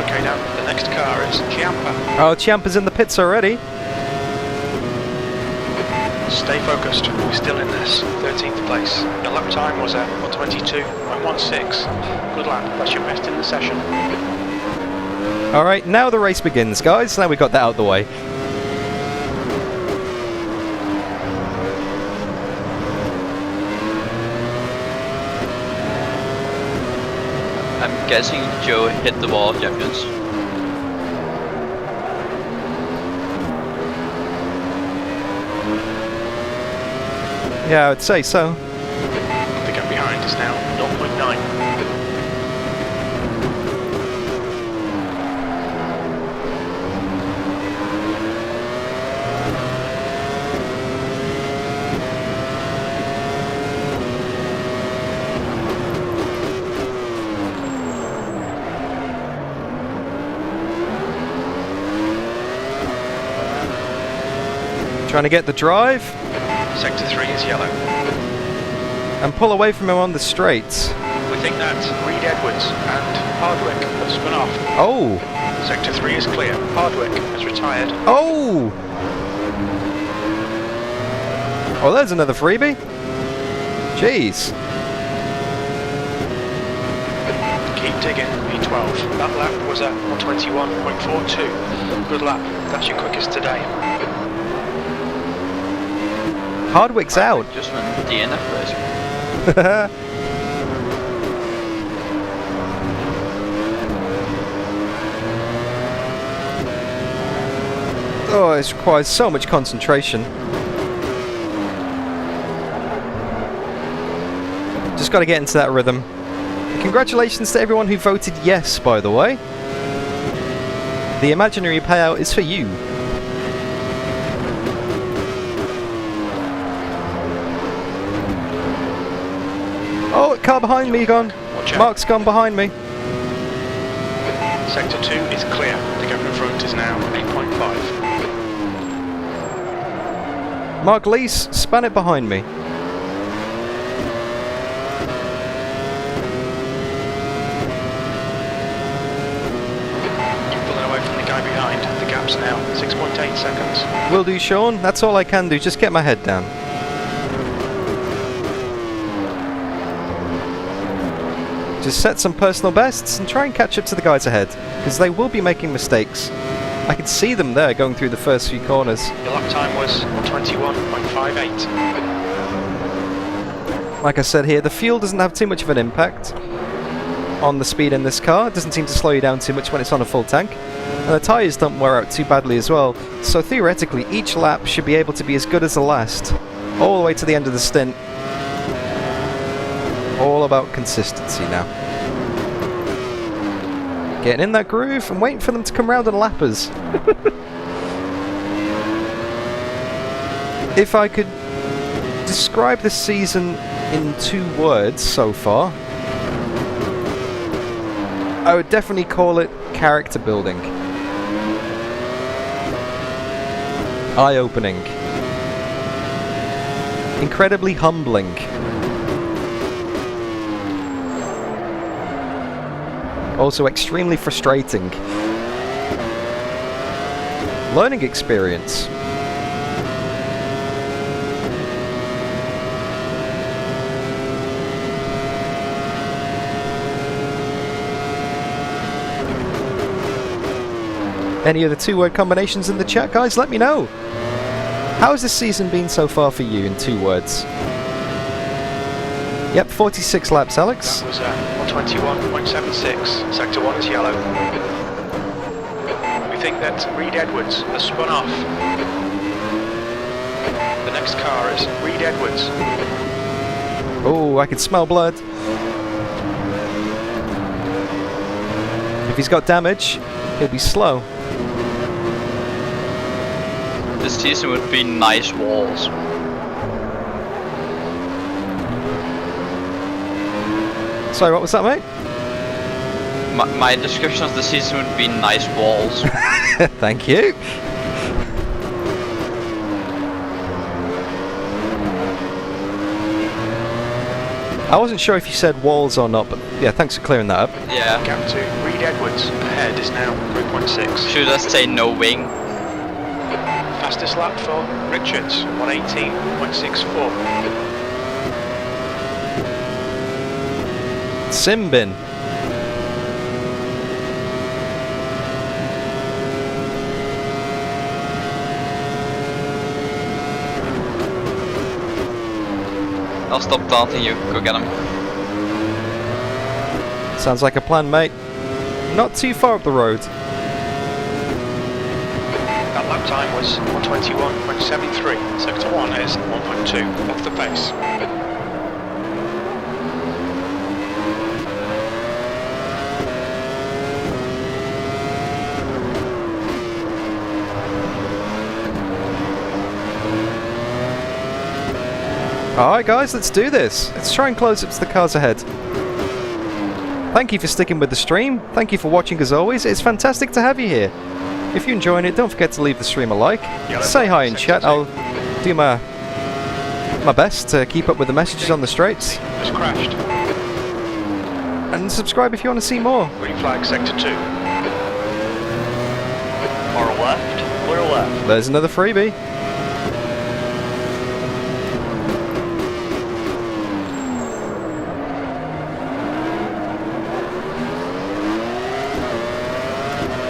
Okay, now the next car is Ciampa. Oh, Ciampa's in the pits already. Stay focused. We're still in this. 13th place. Your lap time was at 1:22.16. Good lap. That's your best in the session. Alright, now the race begins, guys. Now we got that out of the way. I'm guessing Joe hit the wall of champions. Yeah, I would say so. The gap behind is now 0.9. Trying to get the drive Sector 3 is yellow. and pull away from him on the straights. We think that Reed Edwards and Hardwick have spun off. Oh! Sector 3 is clear. Hardwick has retired. Oh! Oh, there's another freebie. Jeez. Keep digging, P12. That lap was at 1:21.42. Good lap. That's your quickest today. Hardwick's out. Just won the DNF race. Oh, it requires so much concentration. Just got to get into that rhythm. Congratulations to everyone who voted yes, by the way. The imaginary payout is for you. Oh, car behind me gone. Watch out. Mark's gone behind me. Sector 2 is clear. The gap in front is now 8.5. Mark Lees, span it behind me. You're pulling away from the guy behind. The gap's now 6.8 seconds. Will do, Sean. That's all I can do. Just get my head down. Just set some personal bests and try and catch up to the guys ahead, because they will be making mistakes. I could see them there going through the first few corners. Your lap time was 1:21.58. Like I said here, the fuel doesn't have too much of an impact on the speed in this car. It doesn't seem to slow you down too much when it's on a full tank. And the tyres don't wear out too badly as well. So theoretically, each lap should be able to be as good as the last, all the way to the end of the stint. All about consistency now. Getting in that groove and waiting for them to come round and lap us. If I could describe this season in 2 words so far, I would definitely call it character building. Eye-opening. Incredibly humbling. Also extremely frustrating. Learning experience. Any other two-word combinations in the chat, guys? Let me know. How has this season been so far for you in 2 words? Yep, 46 laps, Alex. That was 121.76. Sector 1 is yellow. We think that Reed Edwards has spun off. The next car is Reed Edwards. Oh, I can smell blood. If he's got damage, he'll be slow. This season would be nice walls. Sorry, what was that, mate? My description of the season would be nice walls. Thank you. I wasn't sure if you said walls or not, but yeah, thanks for clearing that up. Yeah. Gap to Reed Edwards. Ahead is now 3.6. Should I say no wing? Fastest lap for Richards, 118.64. Simbin. I'll stop taunting you. Go get him. Sounds like a plan, mate. Not too far up the road. That lap time was 121.73. Sector 1 is 1.2 off the pace. Alright guys, let's do this. Let's try and close up to the cars ahead. Thank you for sticking with the stream. Thank you for watching as always. It's fantastic to have you here. If you're enjoying it, don't forget to leave the stream a like. Say hi in chat. I'll do my best to keep up with the messages on the straights. Has crashed. And subscribe if you want to see more. Green flag sector 2. Far left, clear left. There's another freebie.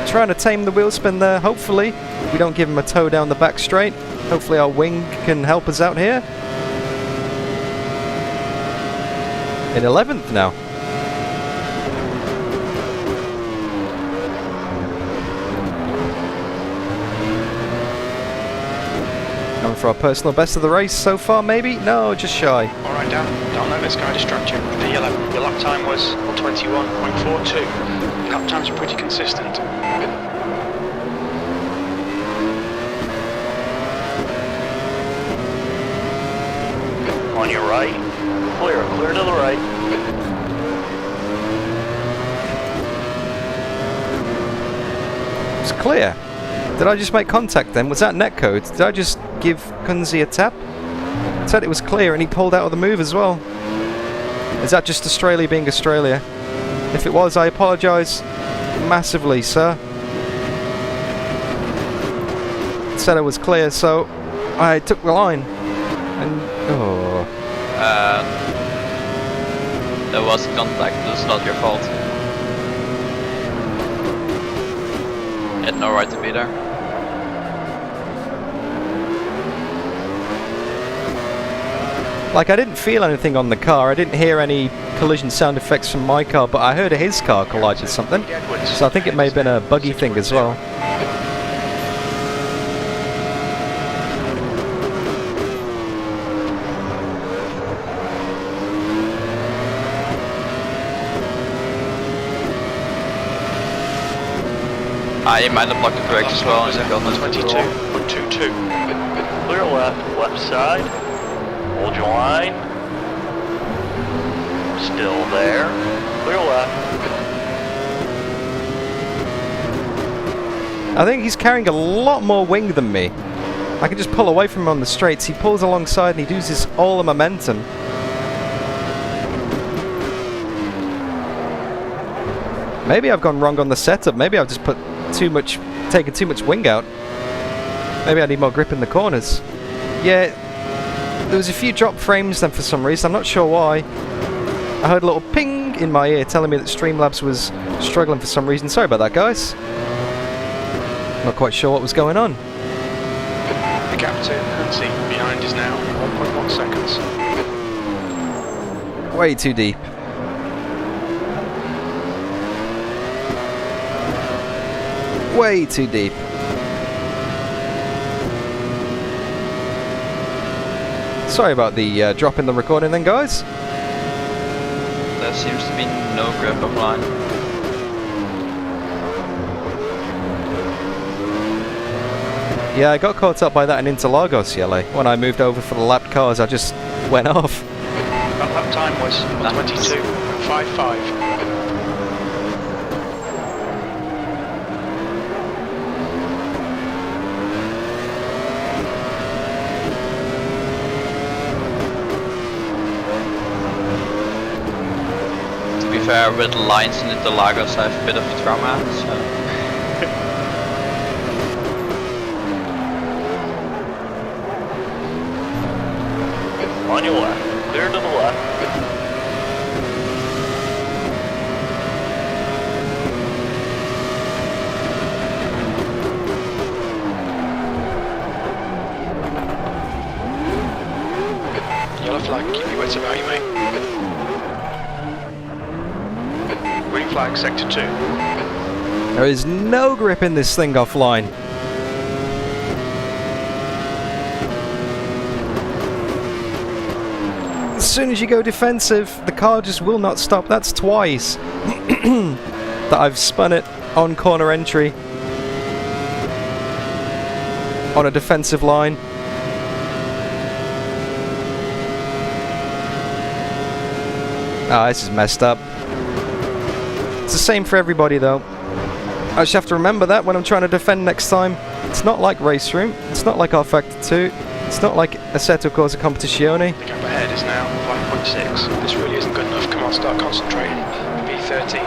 Trying to tame the wheel spin there. Hopefully we don't give him a toe down the back straight. Hopefully our wing can help us out here. In 11th now. Going for our personal best of the race so far, maybe? No, just shy. Alright, Dan, don't let this guy distract you. The yellow. Your lap time was 121.42. Lap times are pretty consistent. On your right, clear to the right. It's clear. Did I just make contact then? Was that netcode? Did I just give Kunzi a tap? It said it was clear and he pulled out of the move as well. Is that just Australia being Australia? If it was, I apologise massively, sir. It said I was clear, so I took the line. And oh. There was contact, it's not your fault. You had no right to be there. Like, I didn't feel anything on the car, I didn't hear any collision sound effects from my car, but I heard his car collide with something. So I think it may have been a buggy thing as well. I might have blocked the brakes as well. Was 22.22. Clear left, left side. Hold your line. Still there. Clear left. I think he's carrying a lot more wing than me. I can just pull away from him on the straights. He pulls alongside and he uses all the momentum. Maybe I've gone wrong on the setup. Maybe I've just taken too much wing out. Maybe I need more grip in the corners. Yeah, there was a few drop frames then for some reason. I'm not sure why. I heard a little ping in my ear telling me that Streamlabs was struggling for some reason. Sorry about that, guys. Not quite sure what was going on. The gap to Hansi behind is now 1.1 seconds. Way too deep. Way too deep. Sorry about the drop in the recording then, guys. There seems to be no grip of line. Yeah, I got caught up by that in Interlagos, Yele. When I moved over for the lapped cars, I just went off. That lap time was 22.55. To be fair, with the lines in Interlagos, I have a bit of trauma, so... On your left, clear to the left. Yellow flag, keep your wits about you, mate. Green flag, sector 2. There is no grip in this thing offline. As soon as you go defensive, the car just will not stop. That's twice that I've spun it on corner entry on a defensive line. Ah, this is messed up. It's the same for everybody though. I just have to remember that when I'm trying to defend next time. It's not like Race Room, it's not like R-Factor 2, it's not like Assetto Corsa Competizione. The gap ahead is now 5.6. This really isn't good enough. Come on, start concentrating. V13.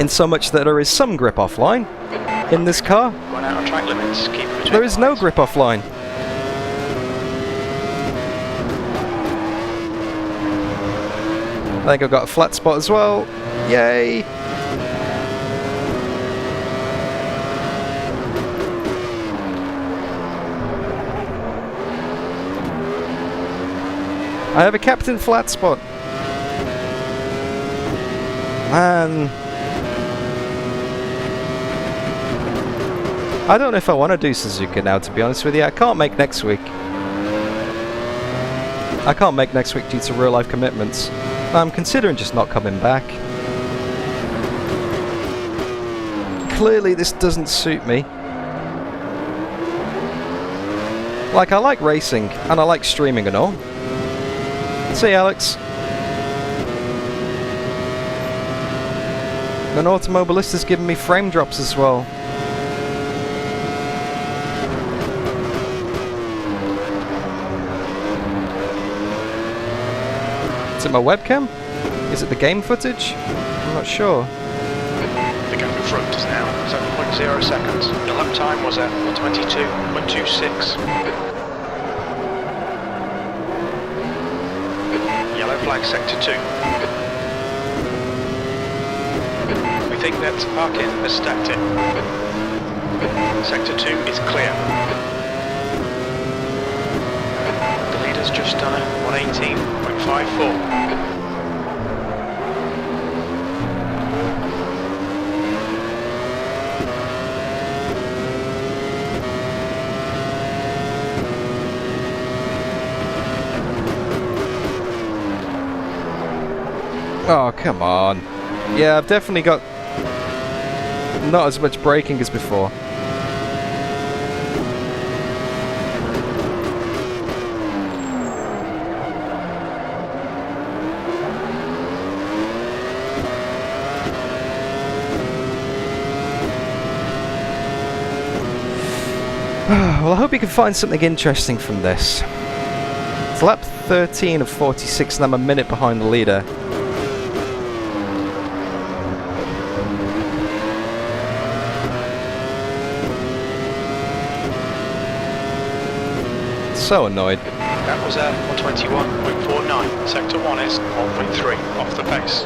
In so much that there is some grip offline in this car. Going out on track limits. Keep it between There is the no lines. grip offline. I think I've got a flat spot as well. Yay! I have a captain flat spot. Man. I don't know if I want to do Suzuka now, to be honest with you. I can't make next week. I can't make next week due to real life commitments. I'm considering just not coming back. Clearly this doesn't suit me. Like, I like racing, and I like streaming and all. See, Alex. And Automobilista's giving me frame drops as well. Is it my webcam? Is it the game footage? I'm not sure. The gap in front is now 7.0 seconds. Your lap time was at 22.26. Yellow flag, sector 2. We think that parking has stacked it. Sector 2 is clear. The leader's just done a 118.54. Oh, come on. Yeah, I've definitely got not as much braking as before. Well, I hope you can find something interesting from this. It's lap 13 of 46 and I'm a minute behind the leader. So annoyed. That was a 121.49. Sector 1 is 1.3 off the pace.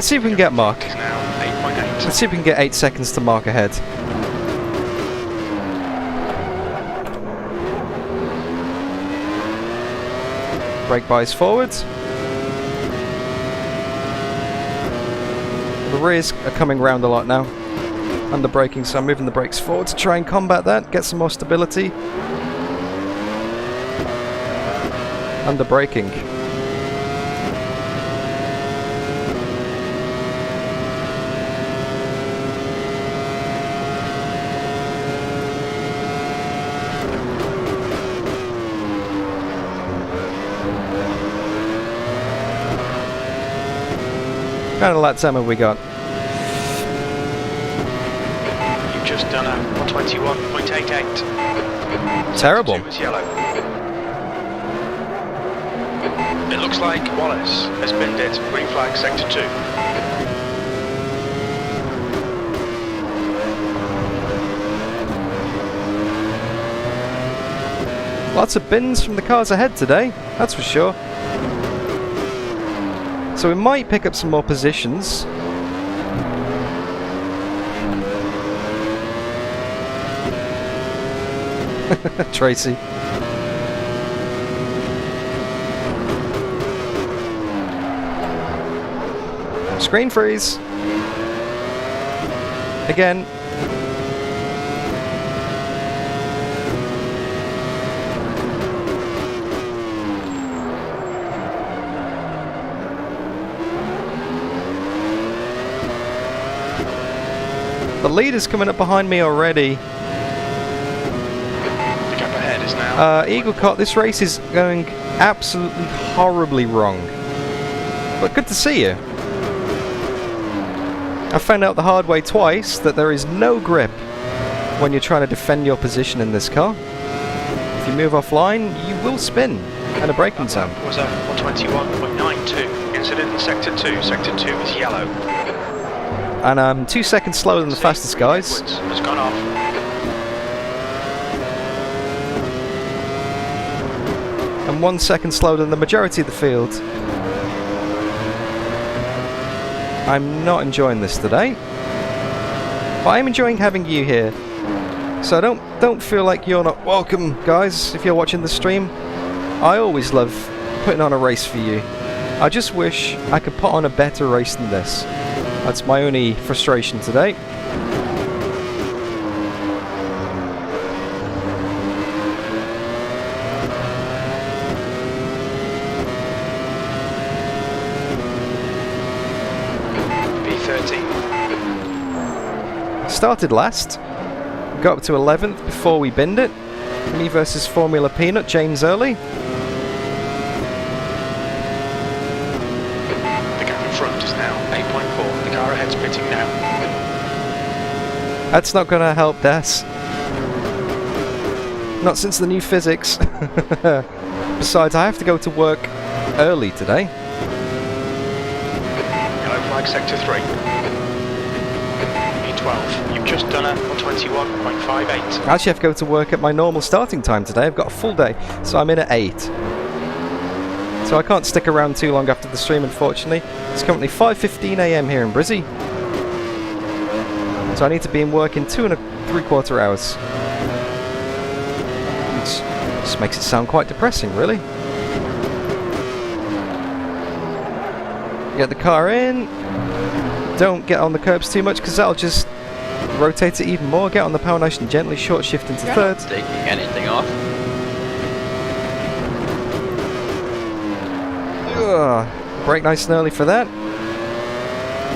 Let's see if we can get Mark. Is now 8.8. Let's see if we can get 8 seconds to Mark ahead. Brake bias forwards. The rears are coming round a lot now. Under braking, so I'm moving the brakes forward to try and combat that, get some more stability. Under braking. What kind of lap time have we got? You've just done a 121.88. Terrible. Sector 2 is yellow. It looks like Wallace has binned it. Green flag, sector 2. Lots of bins from the cars ahead today, that's for sure. So we might pick up some more positions. Tracy. Screen freeze. Again. The leader's coming up behind me already. The gap ahead is now. Eagle Cot, this race is going absolutely horribly wrong. But good to see you. I found out the hard way twice that there is no grip when you're trying to defend your position in this car. If you move offline, you will spin and a braking zone. Was a 121.92. Incident in sector 2. Sector 2 is yellow. And I'm 2 seconds slower than the fastest guys. Edwards has gone off. And 1 second slower than the majority of the field. I'm not enjoying this today. But I'm enjoying having you here. So don't feel like you're not welcome, guys, if you're watching the stream. I always love putting on a race for you. I just wish I could put on a better race than this. That's my only frustration today. B13. Started last. Got up to 11th before we binned it. Me versus Formula Peanut, James Early. The gap in front is now 8.4. The car ahead's pitting now. That's not going to help, Des. Not since the new physics. Besides, I have to go to work early today. Yellow flag, sector 3. B12. You've just done a 121.58. I actually have to go to work at my normal starting time today. I've got a full day, so I'm in at 8. So I can't stick around too long after the stream, unfortunately. It's currently 5:15 AM here in Brizzy. So I need to be in work in 2 3/4 hours. Which just makes it sound quite depressing, really. Get the car in. Don't get on the curbs too much, because that'll just rotate it even more. Get on the power nice and gently, short shift into third. Not taking anything off. Ugh. Brake nice and early for that.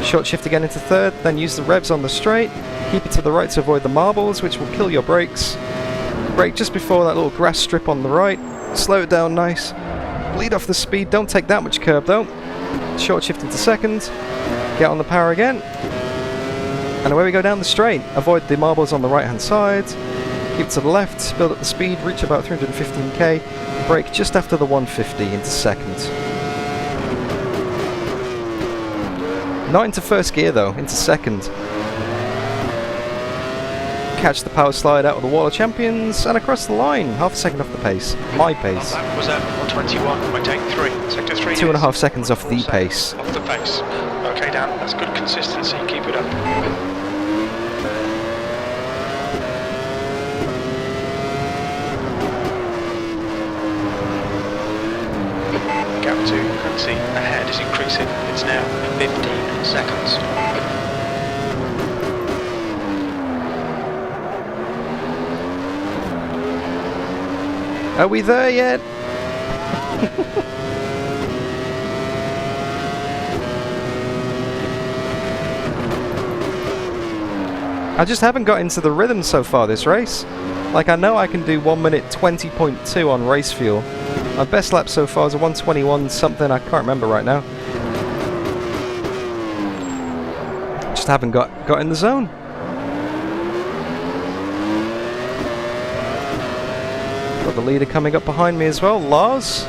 Short shift again into third, then use the revs on the straight. Keep it to the right to avoid the marbles, which will kill your brakes. Brake just before that little grass strip on the right. Slow it down nice. Bleed off the speed, don't take that much curb though. Short shift into second. Get on the power again. And away we go down the straight. Avoid the marbles on the right hand side. Keep to the left, build up the speed, reach about 315k. Brake just after the 150 into second. Not into first gear though, into second. Catch the power slide out of the Wall of Champions and across the line, half a second off the pace. My pace. That was a 121.83. Sector 3. 2.5 seconds off the pace. Off the pace. Okay, Dan, that's good consistency, keep it up. Gap to Quincy ahead is increasing, it's now 15 seconds. Are we there yet? I just haven't got into the rhythm so far this race. Like, I know I can do 1 minute 20.2 on race fuel. My best lap so far is a 121 something, I can't remember right now. Just haven't got in the zone. Got the leader coming up behind me as well, Lars.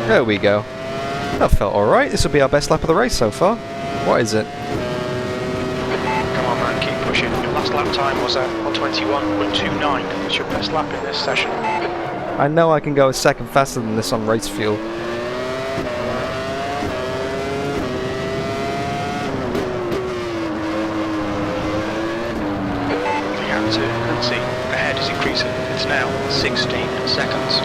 There we go. That felt alright. This will be our best lap of the race so far. What is it? Come on man, keep pushing. Your last lap time was at 121.29. It's your best lap in this session. I know I can go a second faster than this on race fuel. The gap to Quincy ahead is increasing. It's now 16 seconds.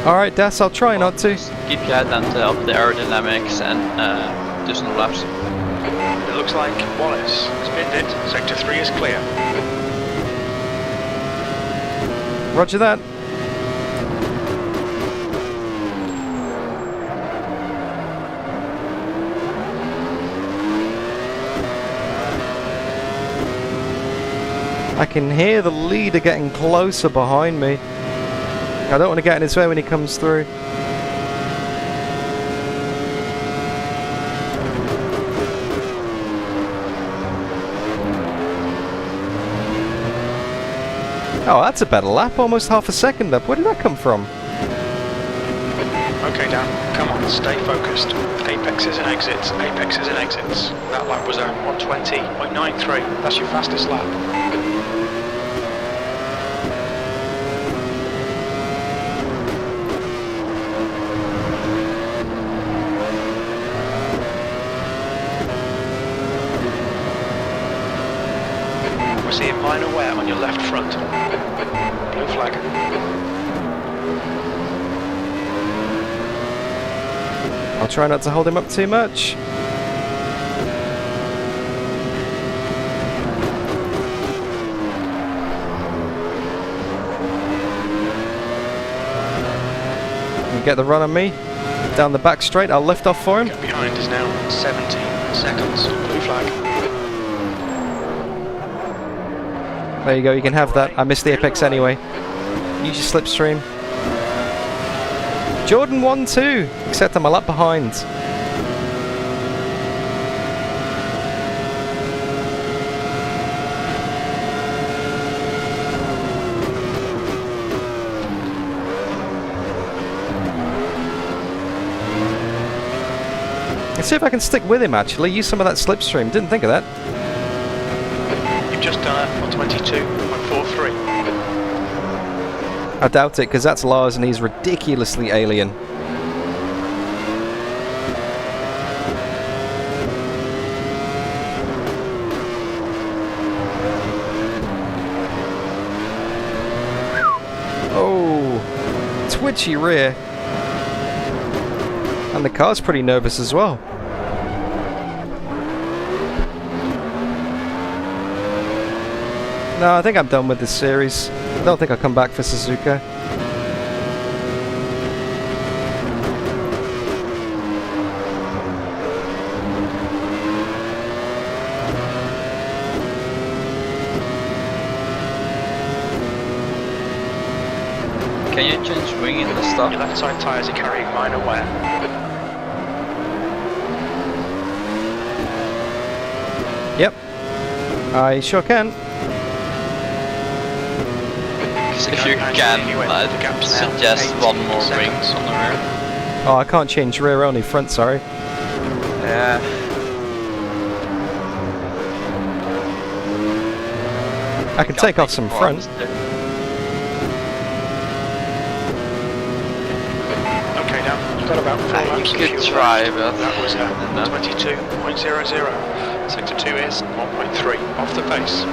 Alright, Das, I'll try not to. Keep your head and up the aerodynamics and do some laps. It looks like Wallace spinned it. Sector 3 is clear. Roger that. I can hear the leader getting closer behind me. I don't want to get in his way when he comes through. Oh, that's a better lap, almost half a second up. Where did that come from? Okay Dan, come on, stay focused. Apexes and exits, apexes and exits. That lap was at 120.93. That's your fastest lap. We're seeing minor wear on your left front. Blue flag. I'll try not to hold him up too much. You get the run on me. Down the back straight, I'll lift off for him. Gap behind is now 17 seconds. Blue flag. There you go, you can have that. I missed the apex anyway. Use your slipstream. Jordan 1-2, except I'm a lap behind. Let's see if I can stick with him actually. Use some of that slipstream. Didn't think of that. You've just done it on 22.43. I doubt it, because that's Lars and he's ridiculously alien. Oh, twitchy rear. And the car's pretty nervous as well. No, I think I'm done with this series. I don't think I'll come back for Suzuka. Can you change wing in the stuff? Your left side tyres are carrying minor wear. Yep, I sure can. if you can, I'd suggest one more ring on the rear. Oh, I can't change rear, only front, sorry. Yeah. I can take off some front. Okay, now you've got about 4 laps You of could fuel try, left. but That was 22.00. Sector 2 is 1.3 off the pace.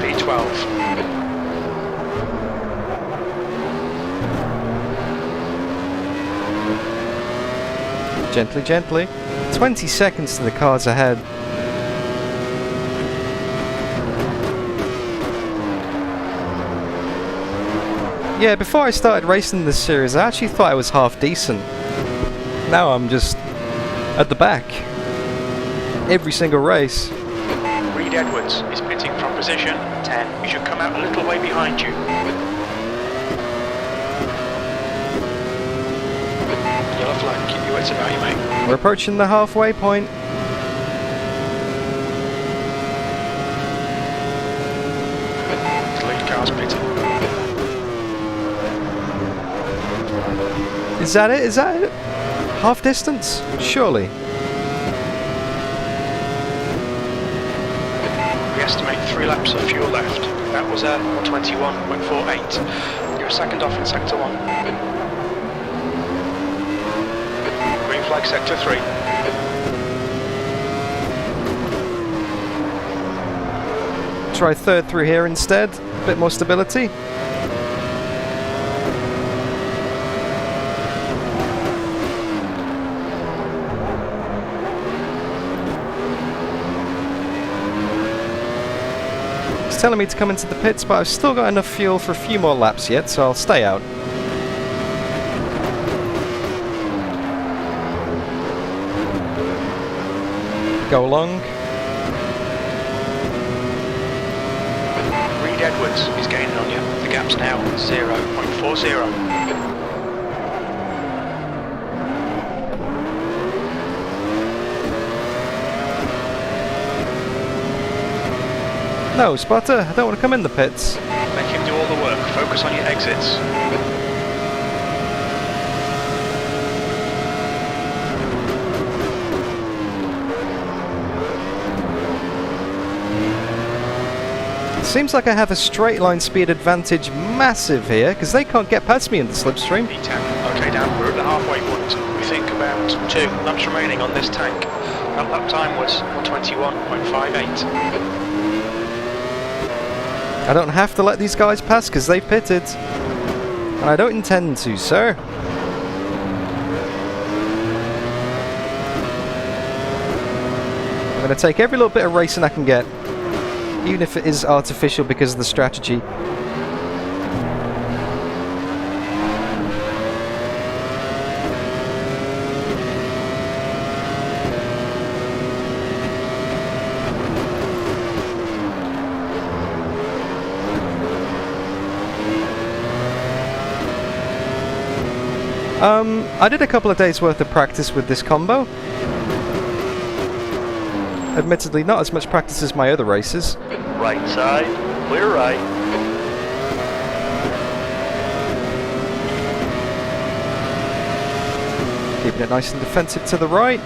P12. Gently, gently. 20 seconds to the cars ahead. Yeah, before I started racing this series, I actually thought I was half decent. Now I'm just at the back. Every single race. Reed Edwards is pitting from position 10. He should come out a little way behind you. Yellow flag, keep your wits about you, mate. We're approaching the halfway point. The lead car's pitting. Is that it? Is that it? Half distance? Surely. We estimate 3 laps of fuel left. That was 21.48. You're a second off in sector 1. Green flag sector 3. Try third through here instead. A bit more stability. It's telling me to come into the pits, but I've still got enough fuel for a few more laps yet, so I'll stay out. Go along. Reed Edwards is gaining on you. The gap's now 0.40. No, spotter, I don't want to come in the pits. Make him do all the work. Focus on your exits. Seems like I have a straight line speed advantage massive here, because they can't get past me in the slipstream. P10. Okay, Dan, we're at the halfway point. We think about 2 laps remaining on this tank. That lap time was 121.58. I don't have to let these guys pass because they've pitted. And I don't intend to, sir. I'm going to take every little bit of racing I can get. Even if it is artificial because of the strategy. I did a couple of days worth of practice with this combo. Admittedly, not as much practice as my other races. Right side, clear right. Keeping it nice and defensive to the right.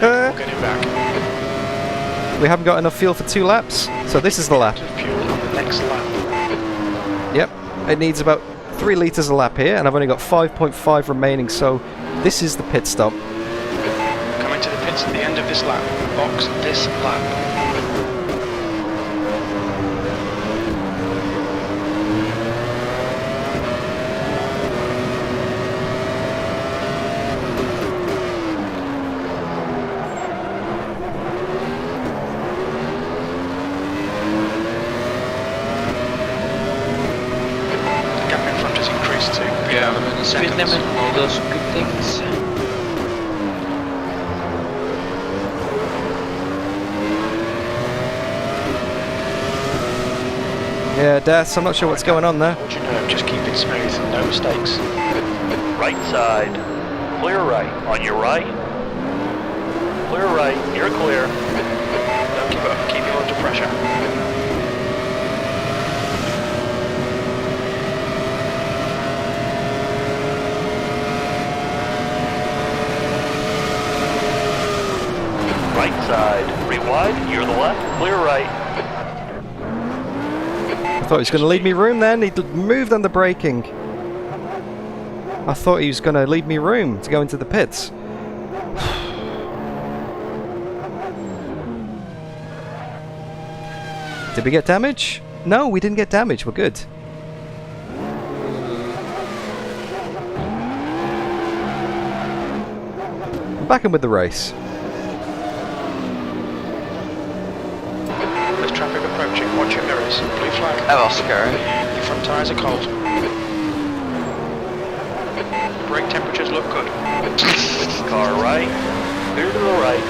We'll get him back. We haven't got enough fuel for 2 laps, so this is the lap. Fuel on the next lap. Yep, it needs about 3 litres a lap here, and I've only got 5.5 remaining, so this is the pit stop. Coming to the pits at the end of this lap. Box this lap. speed seconds. limit and all those good things. Yeah, Des, I'm not sure what's going on there. Hold your nerve, just keep it smooth, no mistakes. Right side. Clear right. On your right. Clear right. You're clear. Don't give up, keep you under pressure. Right side. Rewind. You're the left. Clear right. I thought he was going to leave me room then. He moved on the braking. I thought he was going to leave me room to go into the pits. Did we get damage? No, we didn't get damage. We're good. I'm back in with the race. There's traffic approaching, watch your mirrors. Blue flag. That was scary. Your front tyres are cold. Brake temperatures look good. Car right. Clear to the right.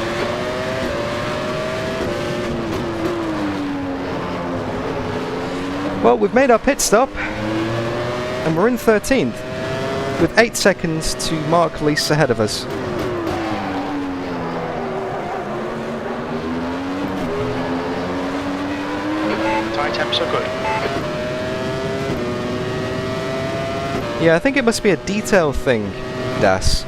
Well, we've made our pit stop, and we're in 13th, with 8 seconds to Mark Lease ahead of us. Tyre temps are good. Yeah, I think it must be a detail thing, Das.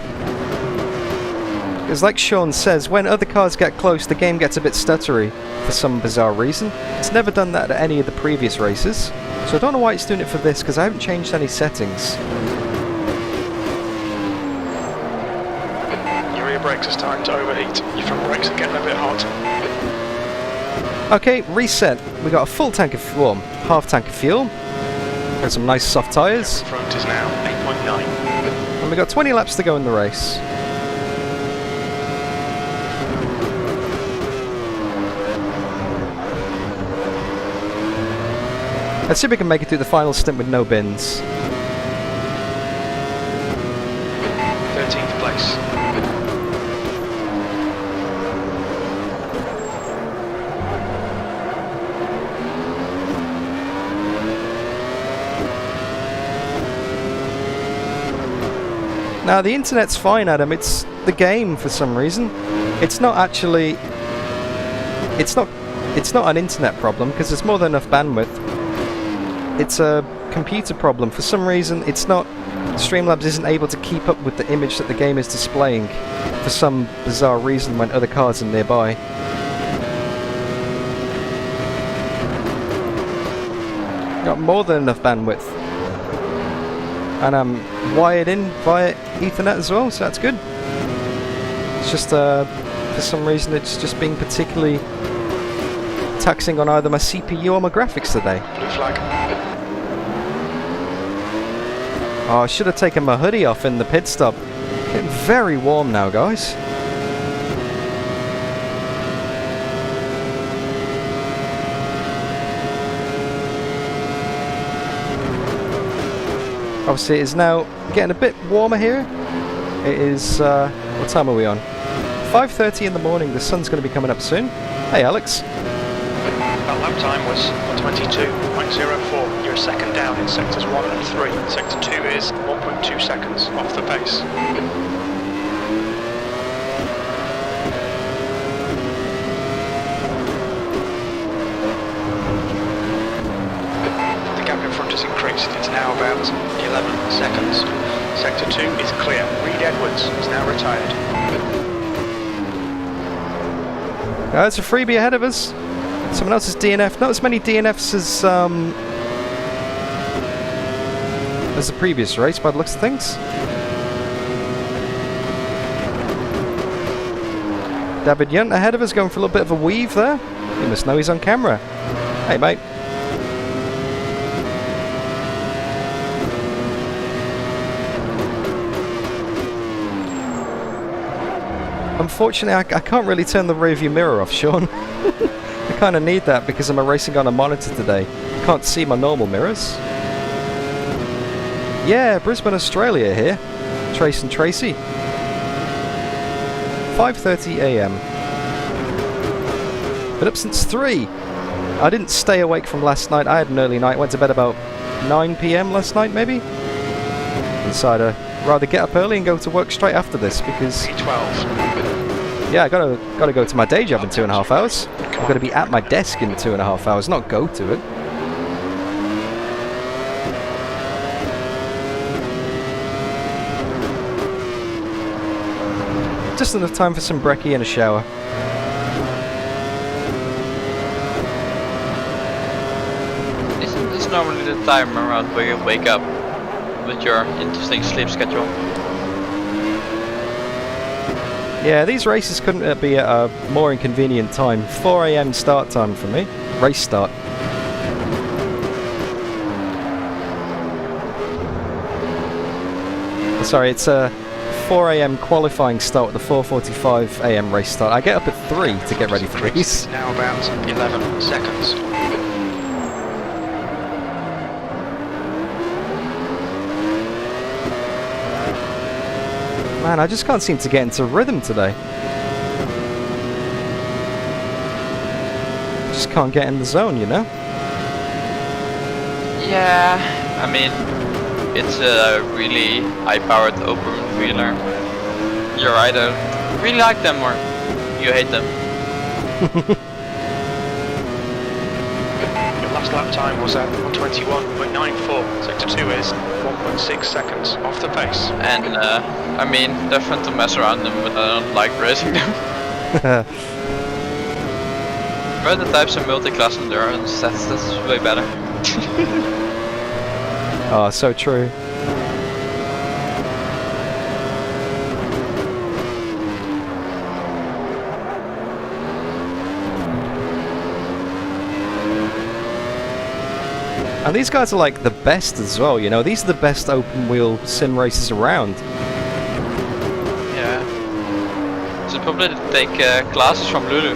Because like Sean says, when other cars get close, the game gets a bit stuttery for some bizarre reason. It's never done that at any of the previous races, so I don't know why it's doing it for this, because I haven't changed any settings. Your rear brakes are starting to overheat. Your front brakes are getting a bit hot. Okay, reset. We got a full tank of, well, half tank of fuel. Got some nice soft tyres. Front is now 8.9. And we got 20 laps to go in the race. Let's see if we can make it through the final stint with no bins. 13th place. Now the internet's fine, Adam. It's the game for some reason. It's not actually. It's not an internet problem because there's more than enough bandwidth. It's a computer problem. For some reason, it's not. Streamlabs isn't able to keep up with the image that the game is displaying for some bizarre reason when other cars are nearby. Got more than enough bandwidth. And I'm wired in via Ethernet as well, so that's good. It's just, for some reason, it's just being particularly taxing on either my CPU or my graphics today. Blue flag. Oh, I should have taken my hoodie off in the pit stop. Getting very warm now, guys. Obviously, it is now getting a bit warmer here. It is, what time are we on? 5:30 in the morning. The sun's going to be coming up soon. Hey, Alex. That lap time was 1:22.04. You're a second down in sectors 1 and 3. Sector 2 is 1.2 seconds off the pace. The gap in front has increased. It's now about 11 seconds. Sector 2 is clear. Reed Edwards is now retired. It's a freebie ahead of us. Someone else's DNF. Not as many DNFs as the previous race by the looks of things. David Yunt ahead of us, going for a little bit of a weave there. He must know he's on camera. Hey, mate. Unfortunately, I can't really turn the rearview mirror off, Sean. I kind of need that because I'm racing on a monitor today. Can't see my normal mirrors. Yeah, Brisbane, Australia here. Trace and Tracy. 5:30 AM. Been up since 3. I didn't stay awake from last night. I had an early night. Went to bed about 9 PM last night, maybe. Decided I'd rather get up early and go to work straight after this because. P12. Yeah, I gotta go to my day job in 2.5 hours. I've got to be at my desk in 2.5 hours, not go to it. Just enough time for some brekkie and a shower. Isn't this normally the time around where you wake up with your interesting sleep schedule? Yeah, these races couldn't be at a more inconvenient time. 4 AM start time for me. Race start. Sorry, it's a 4 AM qualifying start with the 4:45 AM race start. I get up at 3 to get ready for these. Now about 11 seconds. Man, I just can't seem to get into rhythm today. Just can't get in the zone, you know? Yeah, I mean, it's a really high-powered open wheeler. You either really like them or you hate them. Your last lap time was at 1:21.94. Sector 2 is 1.6 seconds off the pace. And I mean, they're fun to mess around them, but I don't like racing them. But the types of multi-class endurance, that's way better. Oh, so true. And these guys are like the best as well, you know, these are the best open wheel sim races around. Yeah. So probably take classes from Lulu.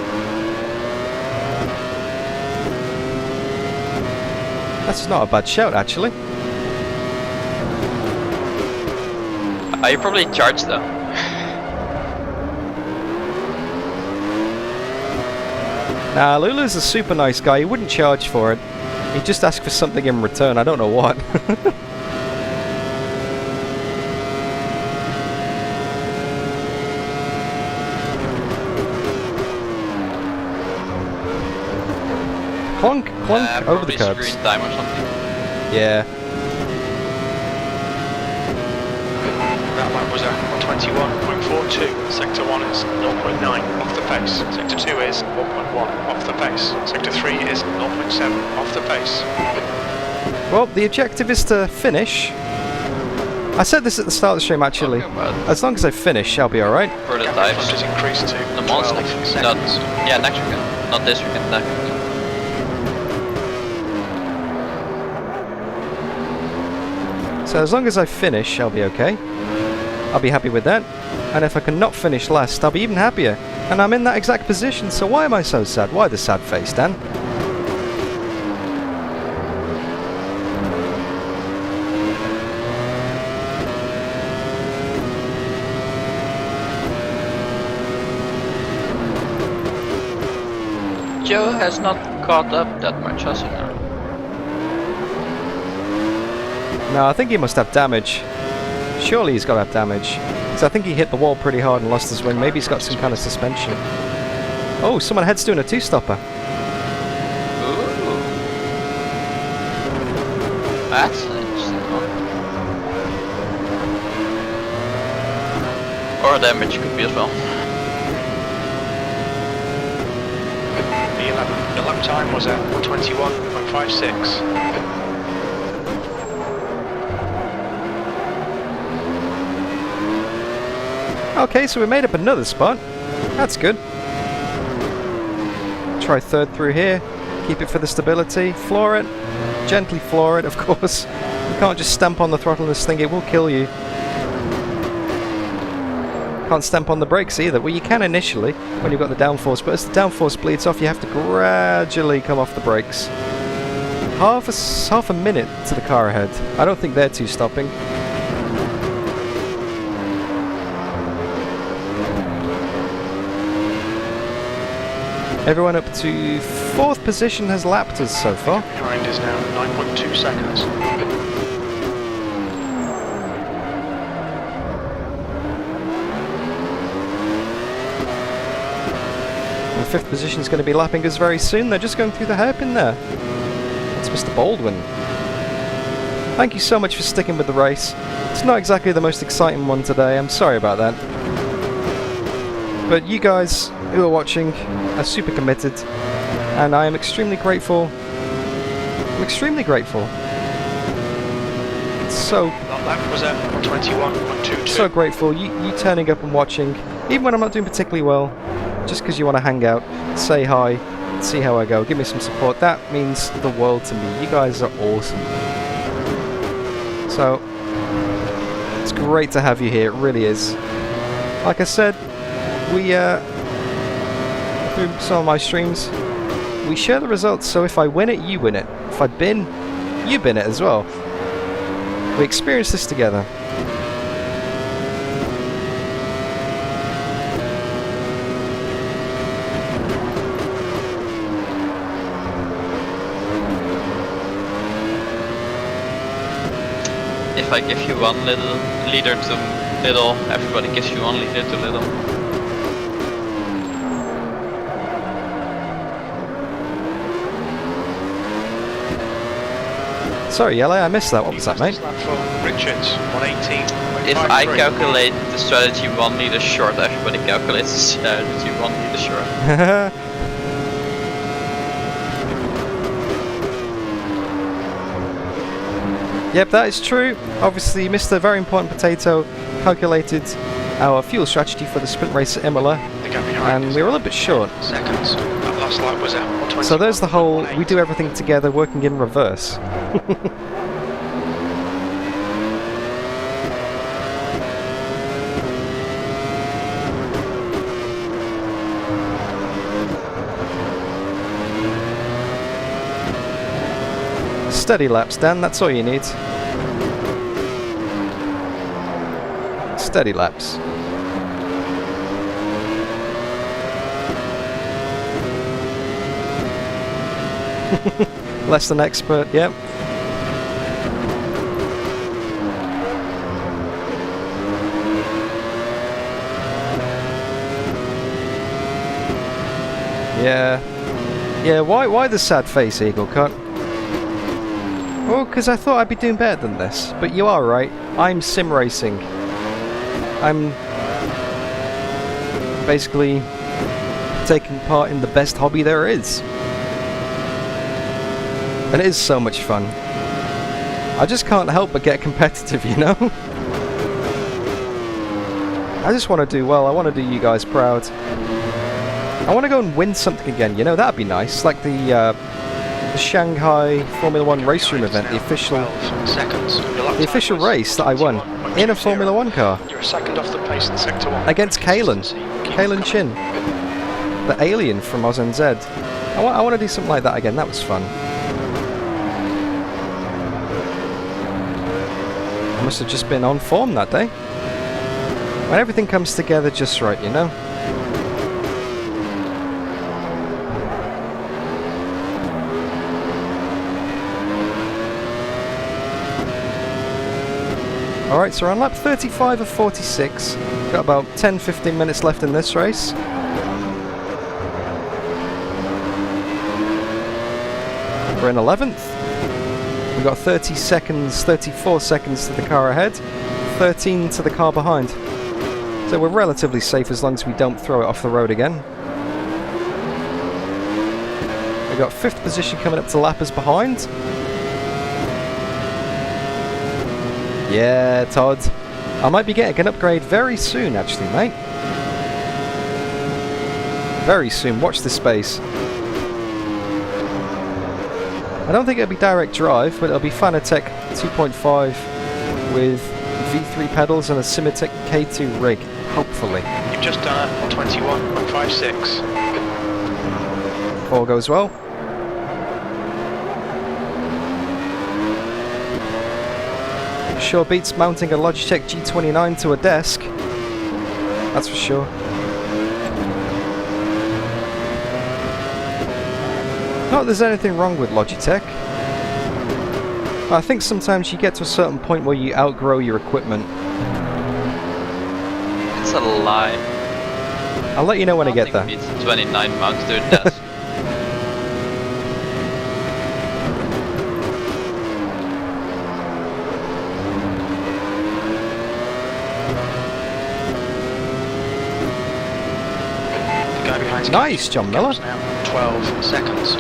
That's not a bad shout, actually. You probably charge though. Nah, Lulu's a super nice guy, he wouldn't charge for it. He'd just ask for something in return, I don't know what. Clunk, clunk, over the curbs. Screen time or something. Yeah. That lap was at 1:21.42. Sector 1 is 0.9 off the pace. Sector 2 is 1.1 off the pace. Sector 3 is 0.7 off the pace. Well, the objective is to finish. I said this at the start of the stream, actually. As long as I finish, I'll be alright. For the Gap in types. front has increased to The monster. 12 Not, seconds. yeah, next weekend. Not this weekend, next weekend. So as long as I finish, I'll be okay. I'll be happy with that. And if I can not finish last, I'll be even happier. And I'm in that exact position, so why am I so sad? Why the sad face, Dan? Joe has not caught up that much, has he now? No, I think he must have damage. Surely he's got to have damage. Because I think he hit the wall pretty hard and lost his wing. Maybe he's got some kind of suspension. Oh, someone ahead's doing a two-stopper. Ooh. That's an interesting one. Or damage could be as well. The 11. The lap time was at 1:21.56. Okay, so we made up another spot. That's good. Try third through here. Keep it for the stability. Floor it. Gently floor it, of course. You can't just stamp on the throttle in this thing, it will kill you. Can't stamp on the brakes either. Well, you can initially, when you've got the downforce, but as the downforce bleeds off, you have to gradually come off the brakes. half a minute to the car ahead. I don't think they're too stopping. Everyone up to 4th position has lapped us so far. Behind is now 9.2 seconds. And 5th position is going to be lapping us very soon. They're just going through the hairpin there. That's Mr. Baldwin. Thank you so much for sticking with the race. It's not exactly the most exciting one today. I'm sorry about that. But you guys who are watching are super committed, and I am extremely grateful. I'm extremely grateful. So That was at 21.22. so grateful you turning up and watching, even when I'm not doing particularly well, just because you want to hang out, say hi, see how I go, give me some support. That means the world to me. You guys are awesome. So it's great to have you here. It really is. Like I said, we through some of my streams, we share the results, so if I win it, you win it. If I bin, you bin it as well. We experience this together. If I give you 1 little leader to little, everybody gives you 1 leader to little. Sorry, Yellow, I missed that. What was that, mate? Richards, 118. If I calculate the strategy 1 leader short, everybody calculates the strategy 1 leader short. Yep, that is true. Obviously, Mr. Very Important Potato calculated our fuel strategy for the sprint race at Imola, and we were a little bit short. Seconds. That last lap was at 121. So there's the whole, we do everything together, working in reverse. Steady laps, Dan, that's all you need. Steady laps. Less than expert, yep. Yeah, why the sad face, Eagle Cut? Well, because I thought I'd be doing better than this, but you are right. I'm sim racing. I'm basically taking part in the best hobby there is. And it is so much fun. I just can't help but get competitive, you know? I just want to do well. I want to do you guys proud. I want to go and win something again, you know? That'd be nice. Like the Shanghai Formula 1 race room event, the official race that I won in a Formula 1 car. You're a second off the pace in sector 1. Against Kalen Chin, the alien from OzNZ. I want to do something like that again. That was fun. I must have just been on form that day. When everything comes together just right, you know? Alright, so we're on lap 35 of 46. Got about 10-15 minutes left in this race. We're in 11th. We've got 34 seconds to the car ahead, 13 to the car behind. So we're relatively safe as long as we don't throw it off the road again. We've got 5th position coming up to lappers behind. Yeah, Todd. I might be getting an upgrade very soon, actually, mate. Very soon. Watch this space. I don't think it'll be direct drive, but it'll be Fanatec 2.5 with V3 pedals and a Simitec K2 rig, hopefully. You've just done it on 21.56. All goes well. Sure beats mounting a Logitech G29 to a desk. That's for sure. Not that there's anything wrong with Logitech. I think sometimes you get to a certain point where you outgrow your equipment. It's a lie. I'll let you know when I get there. Nothing beats 29 mounted to a desk. The guy behind's Nice, John Miller. now 12 seconds.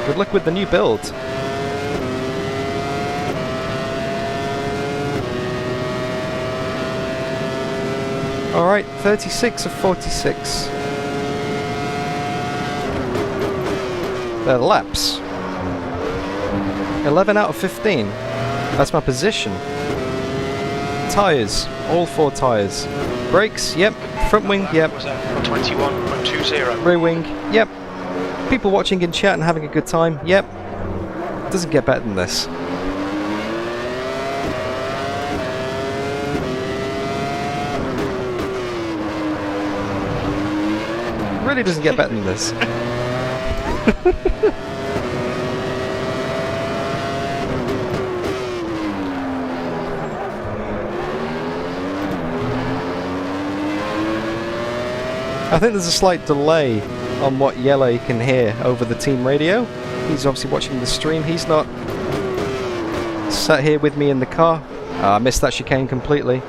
Good luck with the new build. Alright, 36 of 46. They're laps. 11 out of 15. That's my position. Tyres, all 4 tyres. Brakes, yep. Front wing, yep. 21.20. Rear wing, yep. People watching in chat and having a good time, yep. Doesn't get better than this. Really doesn't get better than this. I think there's a slight delay on what Yellow can hear over the team radio. He's obviously watching the stream. He's not sat here with me in the car. I missed that chicane completely.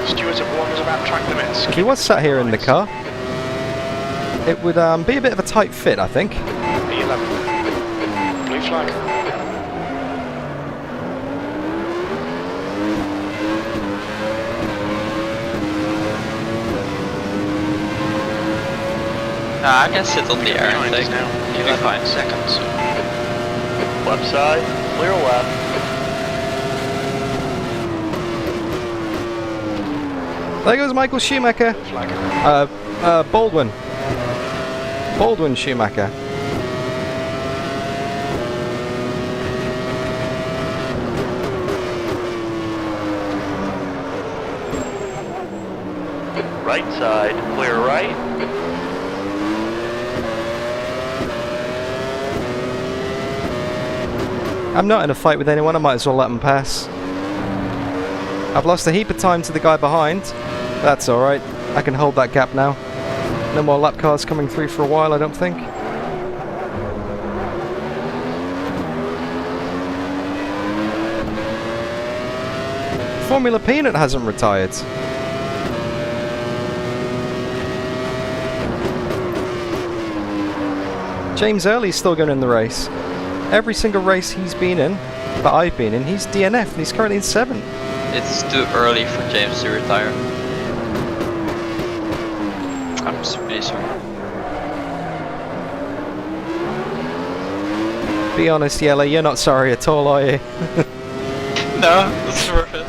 Stewart of 1 was about to track limits. If he was sat here in the car, it would be a bit of a tight fit, I think. B11. Blue flag. I can sit on the air and Behind take is now You'll be 11 fine. seconds. Left side, clear left. There goes Michael Schumacher. Flag. Baldwin. Baldwin Schumacher. Right side, clear right. I'm not in a fight with anyone, I might as well let them pass. I've lost a heap of time to the guy behind. That's alright, I can hold that gap now. No more lap cars coming through for a while, I don't think. Formula Peanut hasn't retired. James Early's still going in the race. Every single race he's been in, that I've been in, he's DNF and he's currently in 7th. It's too early for James to retire. I'm really sorry. Be honest, Yella, you're not sorry at all, are you? No, it's worth it.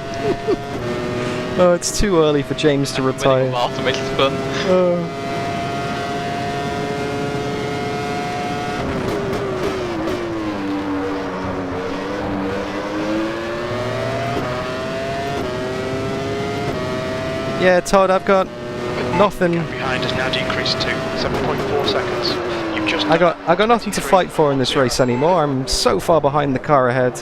Oh, it's too early for James to retire. Well, to make it fun. Yeah, Todd, I've got nothing. Behind has now decreased to 7.4 seconds. You've just I got nothing to fight for in this race anymore. I'm so far behind the car ahead,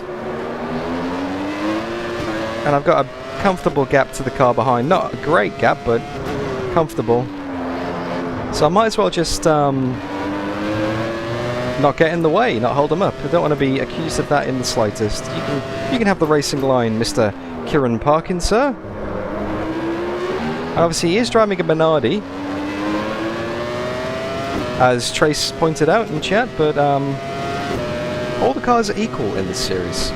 and I've got a comfortable gap to the car behind. Not a great gap, but comfortable. So I might as well just not get in the way, not hold them up. I don't want to be accused of that in the slightest. You can have the racing line, Mr. Kieran Parkin, sir. Obviously, he is driving a Minardi, as Trace pointed out in chat, but all the cars are equal in this series.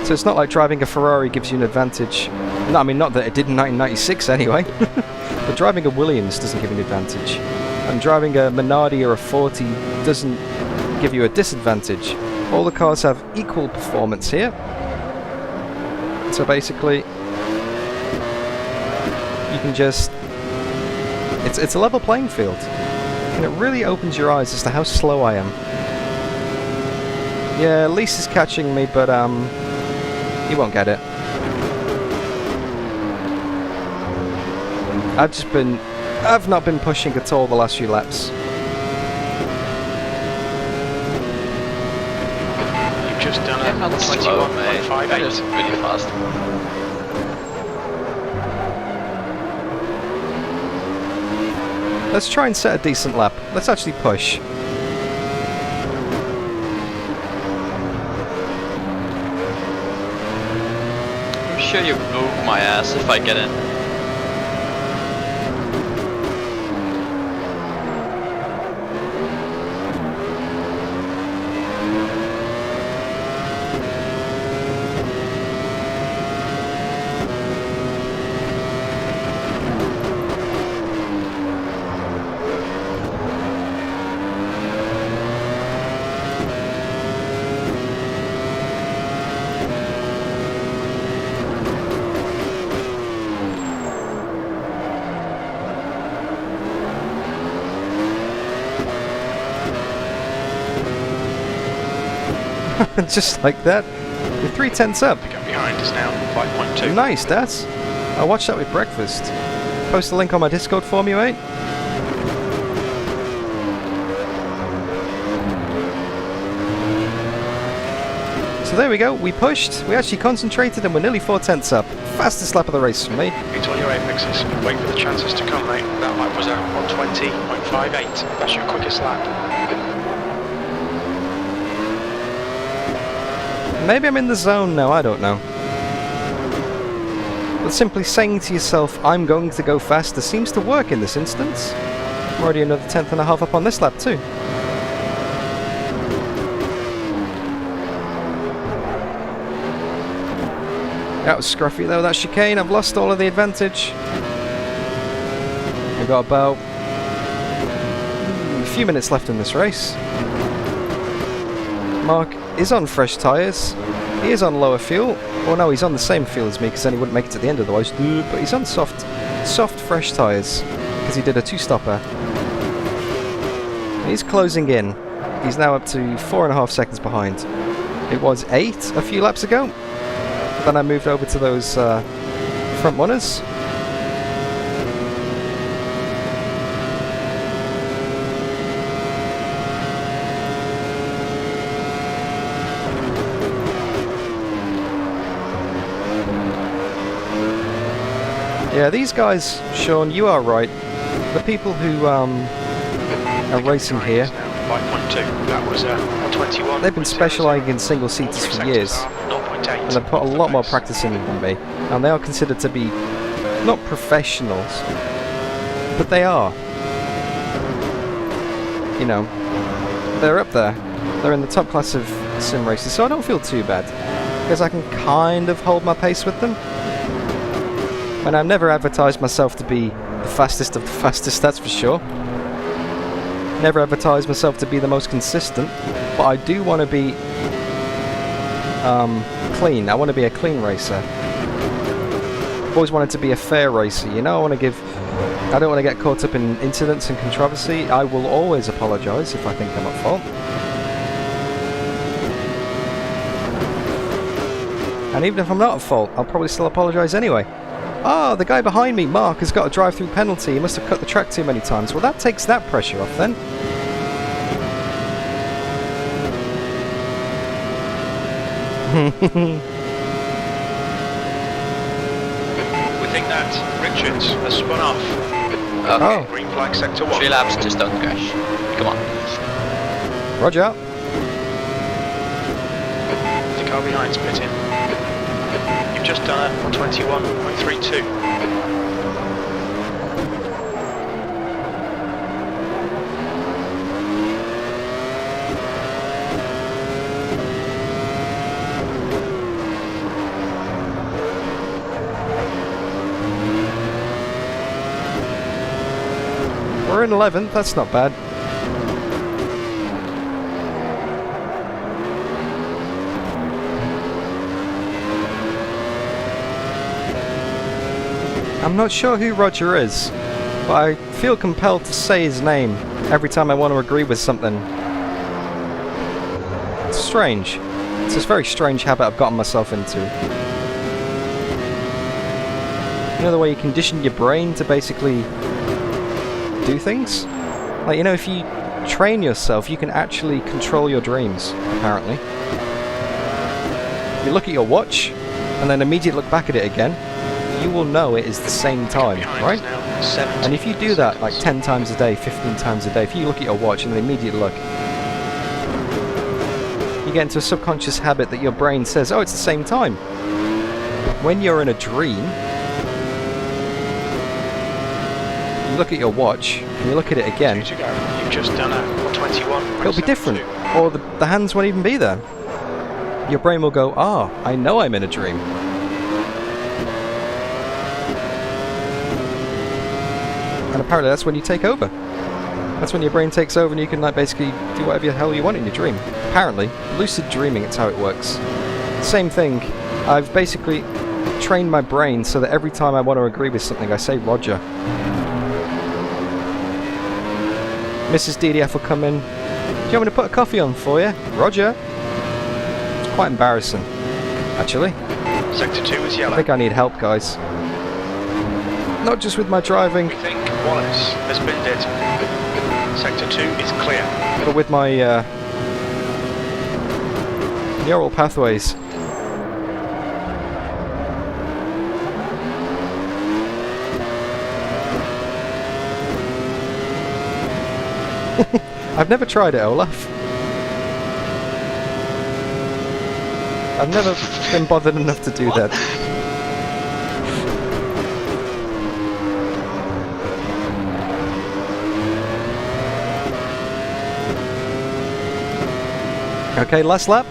So it's not like driving a Ferrari gives you an advantage. No, I mean, not that it did in 1996 anyway, but driving a Williams doesn't give you an advantage. And driving a Minardi or a 40 doesn't give you a disadvantage. All the cars have equal performance here. So basically, you can just... It's a level playing field. And it really opens your eyes as to how slow I am. Yeah, Lise is catching me, but he won't get it. I've not been pushing at all the last few laps. You've just done Yeah, not slow, mate. 21.58. That is really fast. Let's try and set a decent lap. Let's actually push. I'm sure you move my ass if I get in. Just like that. You're 3/10 up. The gap behind is now 5.2. Nice, Daz. I'll watch that with breakfast. Post a link on my Discord for me, mate. So there we go. We pushed. We actually concentrated and we're nearly 4/10 up. Fastest lap of the race for me. It's on your apexes. Wait for the chances to come, mate. That lap was at 120.58. That's your quickest lap. Maybe I'm in the zone now, I don't know. But simply saying to yourself, I'm going to go faster, seems to work in this instance. I'm already another 10th up on this lap too. That was scruffy though, that chicane. I've lost all of the advantage. We've got about a few minutes left in this race. Mark is on fresh tyres. He is on lower fuel. Well, no, he's on the same fuel as me because then he wouldn't make it to the end otherwise. But he's on soft fresh tyres because he did a two-stopper. He's closing in. He's now up to 4.5 seconds behind. It was 8 a few laps ago. Then I moved over to those front runners. Yeah, these guys, Sean, you are right. The people who are racing here, 5.2. That was 121. they've been specialising in single seaters for years, and they've put a lot more practice in than me. And they are considered to be not professionals, but they are. You know, they're up there. They're in the top class of sim races, so I don't feel too bad because I can kind of hold my pace with them. And I've never advertised myself to be the fastest of the fastest, that's for sure. Never advertised myself to be the most consistent, but I do want to be clean. I want to be a clean racer. I've always wanted to be a fair racer, you know. I don't want to get caught up in incidents and controversy. I will always apologise if I think I'm at fault. And even if I'm not at fault, I'll probably still apologise anyway. Oh, the guy behind me, Mark, has got a drive-through penalty. He must have cut the track too many times. Well, that takes that pressure off then. We think that Richards has spun off. Okay. Oh. Green flag sector 1. 3 laps, just don't crash. Come on. Roger out. The car behind's pitting. You've just done a 121.32. We're in 11th, that's not bad. I'm not sure who Roger is, but I feel compelled to say his name. every time I want to agree with something. It's strange. It's this very strange habit I've gotten myself into. You know the way you condition your brain to basically do things? Like, you know, if you train yourself, you can actually control your dreams, apparently. You look at your watch, and then immediately look back at it again, you will know it is the same time, right? And if you do that like 10 times a day, 15 times a day, if you look at your watch and then immediately look, you get into a subconscious habit that your brain says, oh, it's the same time. When you're in a dream, you look at your watch, and you look at it again, You've just done a 21. it'll be different, or the hands won't even be there. Your brain will go, ah, I know I'm in a dream. And apparently that's when you take over. That's when your brain takes over and you can like basically do whatever the hell you want in your dream. Apparently, lucid dreaming, it's how it works. Same thing, I've basically trained my brain so that every time I want to agree with something, I say Roger. Mrs. DDF will come in. Do you want me to put a coffee on for you? Roger. It's quite embarrassing, actually. Sector 2 is I yellow. think I need help, guys. Not just with my driving, We think Wallace has been dead. Sector 2 is clear. but with my neural pathways. I've never tried it, Olaf. I've never been bothered enough to do that. Okay, last lap.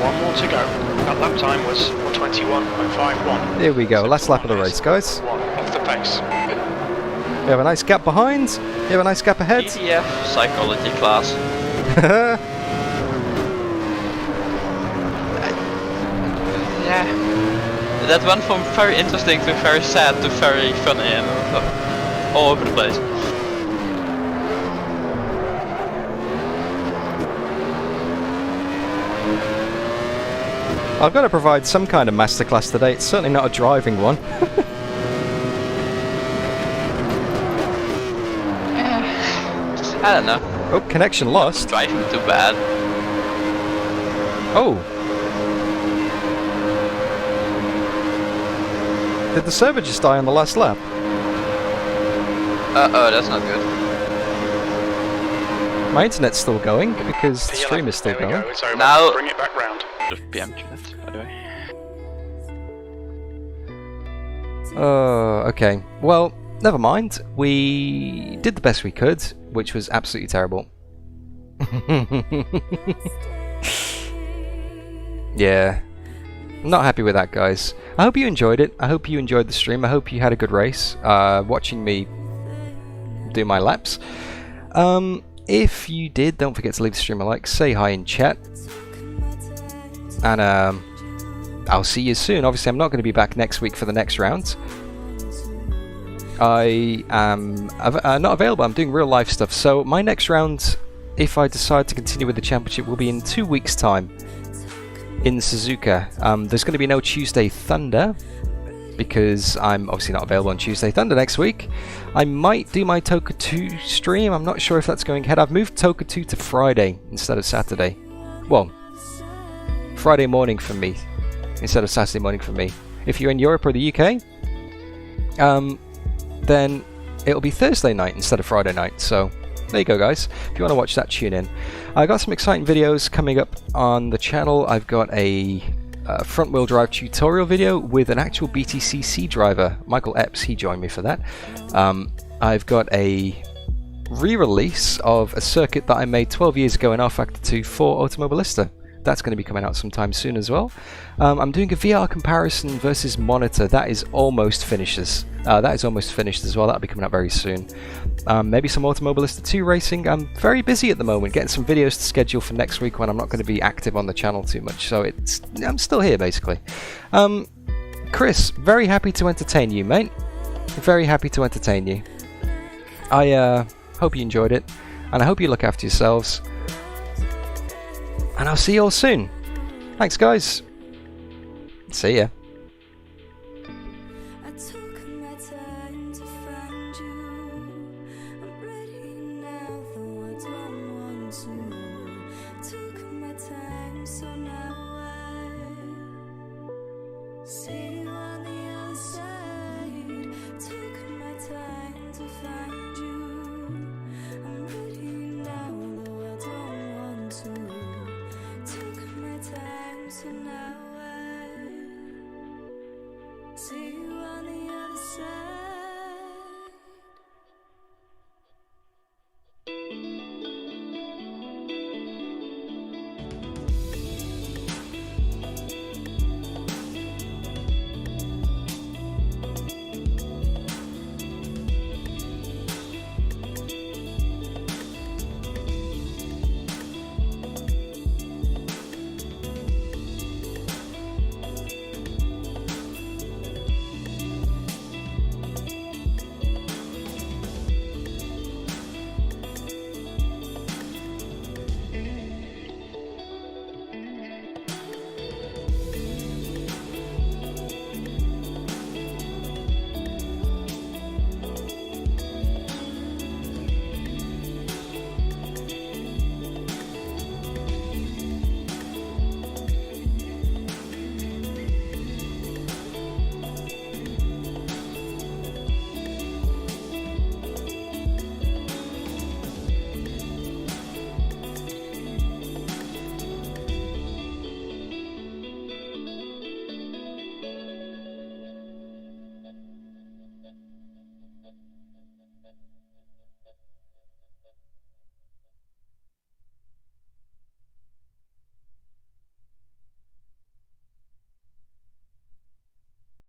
One more to go. That lap time was 21.51. Here we go, last lap of the race, guys. One off the pace. We have a nice gap behind. You have a nice gap ahead. PDF psychology class. Yeah. That went from very interesting to very sad to very funny and all over the place. I've got to provide some kind of masterclass today. It's certainly not a driving one. I don't know. Oh, connection lost. Driving too bad. Oh. Did the server just die on the last lap? Uh-oh, that's not good. My internet's still going because the Yellow. stream is still There we going. go. It's over. Now- Bring it back round. Just PM chat, by the way. Okay. Well, never mind. We did the best we could, which was absolutely terrible. Yeah. Not happy with that, guys. I hope you enjoyed it. I hope you enjoyed the stream. I hope you had a good race, watching me do my laps. If you did, don't forget to leave the stream a like, say hi in chat, and I'll see you soon. Obviously, I'm not going to be back next week for the next round. I am not available. I'm doing real life stuff. So my next round, if I decide to continue with the championship, will be in 2 weeks' time in Suzuka. There's going to be no Tuesday Thunder because I'm obviously not available on Tuesday Thunder next week. I might do my Toka 2 stream. I'm not sure if that's going ahead. I've moved Toka 2 to Friday instead of Saturday. Well, Friday morning for me instead of Saturday morning for me. If you're in Europe or the UK, then it'll be Thursday night instead of Friday night. So there you go, guys. If you want to watch that, tune in. I got some exciting videos coming up on the channel. I've got a front wheel drive tutorial video with an actual BTCC driver, Michael Epps. He joined me for that. I've got a re-release of a circuit that I made 12 years ago in R Factor 2 for Automobilista. That's going to be coming out sometime soon as well. I'm doing a VR comparison versus monitor. That is almost finished as well. That'll be coming out very soon. Maybe some Automobilista 2 racing. I'm very busy at the moment, getting some videos to schedule for next week when I'm not going to be active on the channel too much. So I'm still here basically. Chris, very happy to entertain you, mate. Very happy to entertain you. Hope you enjoyed it, and I hope you look after yourselves. And I'll see you all soon. Thanks, guys. See ya. I took my time to find you. I'm ready now, though I don't want to. Took my time, so now I see you on the other side. Took my time to find you. I'm ready now, though I don't want to. Took my time, so now I see you on the other side.